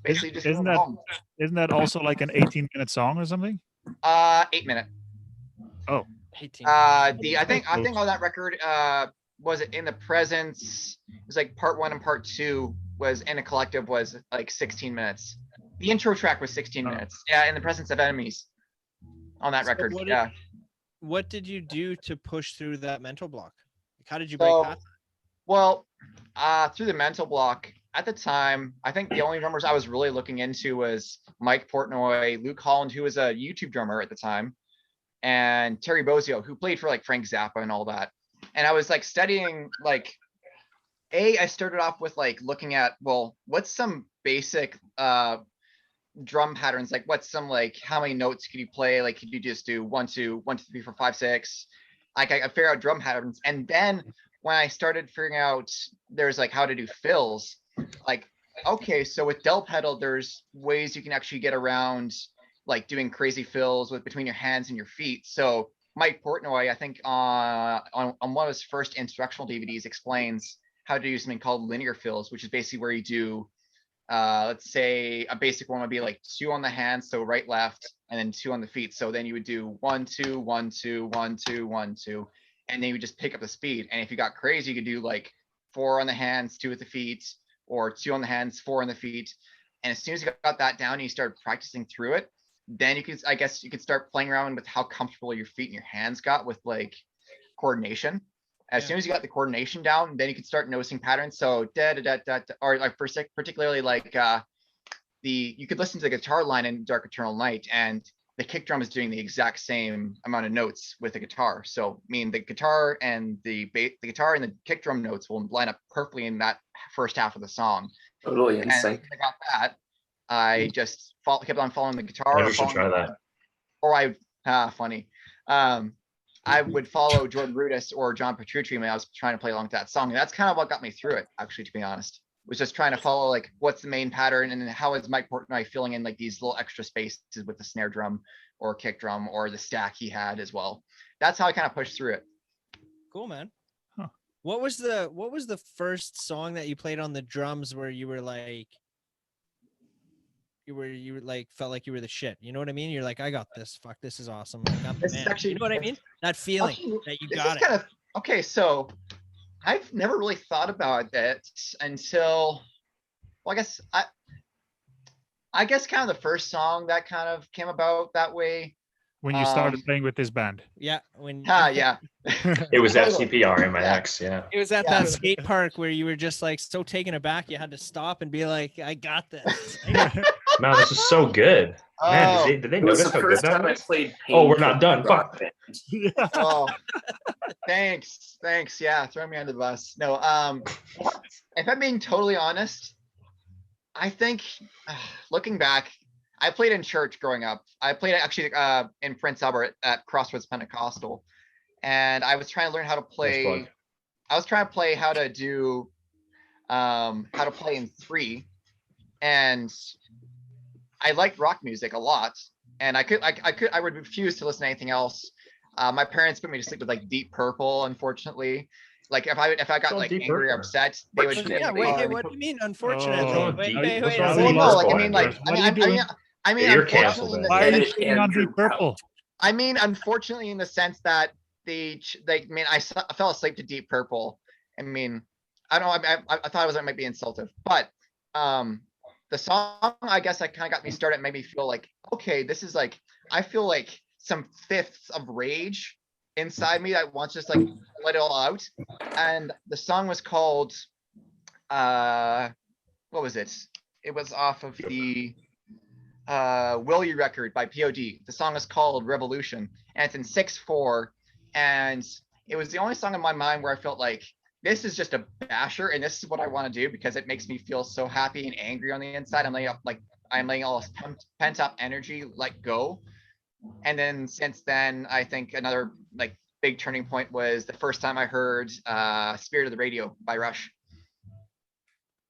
basically just Isn't going home. that also like an 18-minute song or something? 8 minute. 18. I think on that record, was it In the Presence? It was like part 1 and part 2 was in a collective was like 16 minutes. The intro track was 16 minutes. Yeah, In the Presence of Enemies on that So record. what Yeah. What did you do to push through that mental block? Like, how did you break So, that? well, through the mental block, at the time, I think the only drummers I was really looking into was Mike Portnoy, Luke Holland, who was a YouTube drummer at the time, and Terry Bozzio, who played for like Frank Zappa and all that. And I was like studying like I started off with like looking at, well, what's some basic drum patterns, like what's some like how many notes could you play, like could you just do 1 2 1 2 3 4 5 6, like I figure out drum patterns. And then when I started figuring out there's like how to do fills, like okay, so with del pedal there's ways you can actually get around like doing crazy fills with between your hands and your feet. So Mike Portnoy, I think on one of his first instructional DVDs, explains how to do something called linear fills, which is basically where you do let's say a basic one would be like 2 on the hands, so right, left, and then 2 on the feet. So then you would do 1 2 1 2 1 2 1 2, and then you would just pick up the speed. And if you got crazy, you could do like 4 on the hands, 2 at the feet, or 2 on the hands, 4 on the feet. And as soon as you got that down and you started practicing through it, then you could, I guess you could start playing around with how comfortable your feet and your hands got with like coordination. As soon as you got the coordination down, then you can start noticing patterns. So or like particularly like you could listen to the guitar line in Dark Eternal Night, and the kick drum is doing the exact same amount of notes with the guitar. So I mean the guitar and the guitar and the kick drum notes will line up perfectly in that first half of the song. Totally in sync. I got that. I just kept on following the guitar. I should try that. Or funny. I would follow Jordan Rudess or John Petrucci when I was trying to play along to that song. And that's kind of what got me through it, actually, to be honest. Was just trying to follow like what's the main pattern, and then how is Mike Portnoy filling in like these little extra spaces with the snare drum or kick drum or the stack he had as well. That's how I kind of pushed through it. Cool, man. Huh. What was the first song that you played on the drums where you were like you were like felt like you were the shit? You know what I mean? You're like, I got this. Fuck, this is awesome. Like, I'm the man. Actually, you know what I mean? That feeling that you got it. Kind of, okay, so I've never really thought about it until, well, I guess kind of the first song that kind of came about that way. When you started playing with this band. Yeah. When yeah. It was FCPR in my ex, yeah. It was at that skate park where you were just like so taken aback you had to stop and be like, I got this. Man, this is so good. Man, did they notice how good that was? Oh, we're not done. Fuck. Oh, thanks. Yeah, throw me under the bus. No, if I'm being totally honest, I think looking back, I played in church growing up. I played actually in Prince Albert at Crossroads Pentecostal, and I was trying to learn how to play. I was trying to play how to do how to play in 3, and I liked rock music a lot, and I would refuse to listen to anything else. My parents put me to sleep with like Deep Purple, unfortunately. Like if I got like angry or upset, they would. Yeah, wait, what do you mean? Unfortunately, unfortunately, why are you shitting on Deep Purple? I mean, unfortunately, in the sense that I fell asleep to Deep Purple. I mean, I don't know. I thought it might be insultive, but the song, I guess, that kind of got me started. Made me feel like, okay, this is like, I feel like some fifths of rage inside me that wants to just like let it all out. And the song was called, what was it? It was off of the Will You record by POD. The song is called Revolution, and it's in 6/4. And it was the only song in my mind where I felt like, this is just a basher, and this is what I want to do because it makes me feel so happy and angry on the inside. I'm letting all this pent up energy let go. And then since then, I think another like big turning point was the first time I heard Spirit of the Radio by Rush.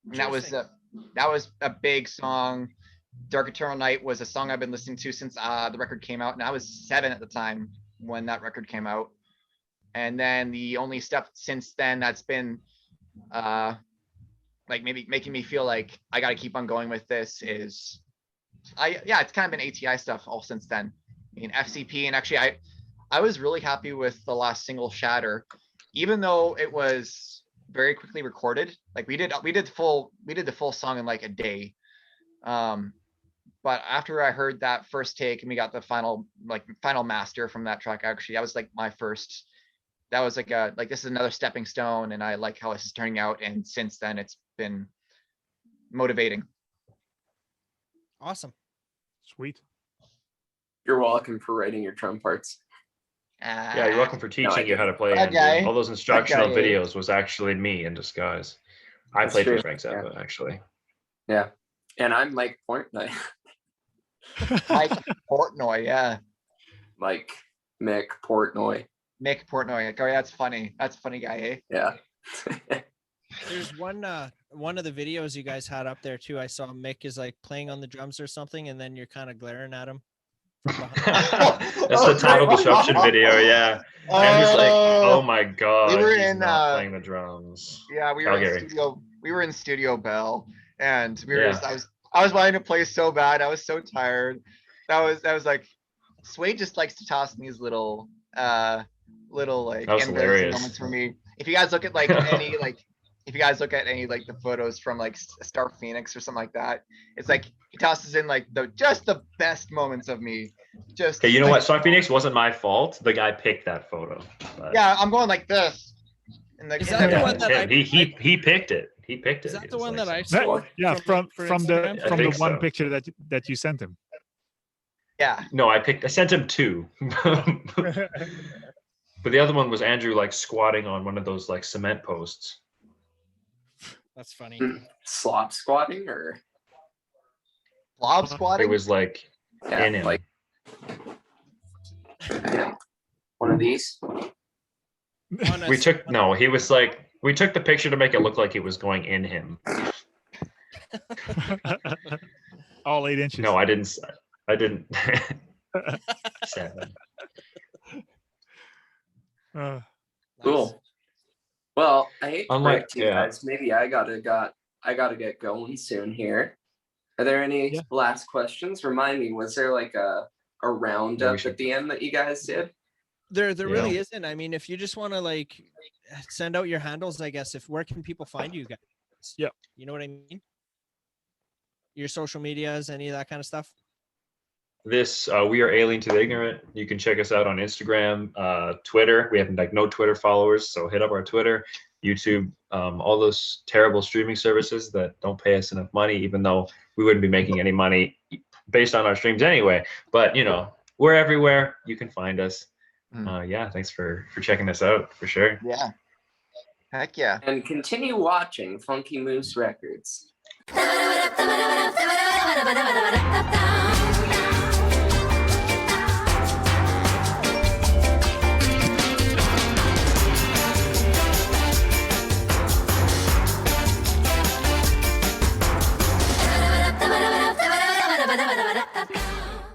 And that was a big song. Dark Eternal Night was a song I've been listening to since the record came out, and I was 7 at the time when that record came out. And then the only stuff since then that's been like maybe making me feel like I got to keep on going with this is it's kind of been ATI stuff all since then. I mean, FCP, and actually I was really happy with the last single, Shatter, even though it was very quickly recorded. Like we did the full song in like a day. But after I heard that first take and we got the final master from that track, actually, that was like my first. That was like this is another stepping stone, and I like how this is turning out. And since then, it's been motivating. Awesome. Sweet. You're welcome for writing your drum parts. Yeah, you're welcome for teaching you how to play. That guy. Andrew. All those instructional guy. videos was actually me in disguise. I That's played true, for Frank Zappa, actually. Yeah. And I'm Mike Portnoy. Mike Portnoy, yeah. Mike Mick Portnoy. Mick Portnoy. Like, oh, yeah, that's funny. That's a funny guy, eh? Yeah. There's one of the videos you guys had up there too. I saw Mick is like playing on the drums or something, and then you're kind of glaring at him from behind. That's the total disruption video, yeah. And he's like, oh my god, we were he's in, not playing the drums. Yeah, we Calgary. were in studio. We were in Studio Bell, and we were. Yeah. I was wanting to play so bad. I was so tired. That was like, Sway just likes to toss in these little like That was embarrassing hilarious. moments for me. If you guys look at like any like, if you guys look at any like the photos from like Star Phoenix or something like that, it's like he tosses in like just the best moments of me. Just Okay, you know like, what? Star Phoenix wasn't my fault. The guy picked that photo. But- Yeah, I'm going like this. And Is that the Yeah, one it's that him. He picked it. He picked it. Is that It the was one like that I some- saw? Yeah, for from the Instagram? I think one so. picture that you sent him. Yeah. No, I sent him two. But the other one was Andrew like squatting on one of those like cement posts. That's funny. Slop squatting or Blob It squatting. was like yeah, in him. like yeah, one of these. We took the picture to make it look like it was going in him. All 8 inches. No, I didn't. 7. Cool. Well, I hate to Unlike- break to you guys. Maybe I gotta get going soon here. Are there any Yeah. last questions? Remind me, was there like a roundup at the end that you guys did? There really isn't. I mean, if you just want to like send out your handles, I guess. Where can people find you guys? Yep. You know what I mean? Your social medias, any of that kind of stuff. We are Alien to the Ignorant. You can check us out on Instagram, Twitter. We have like no Twitter followers, so hit up our Twitter, YouTube, all those terrible streaming services that don't pay us enough money, even though we wouldn't be making any money based on our streams anyway. But you know, we're everywhere. You can find us. Yeah, thanks for checking us out for sure. Yeah. Heck yeah. And continue watching Funky Moose Records.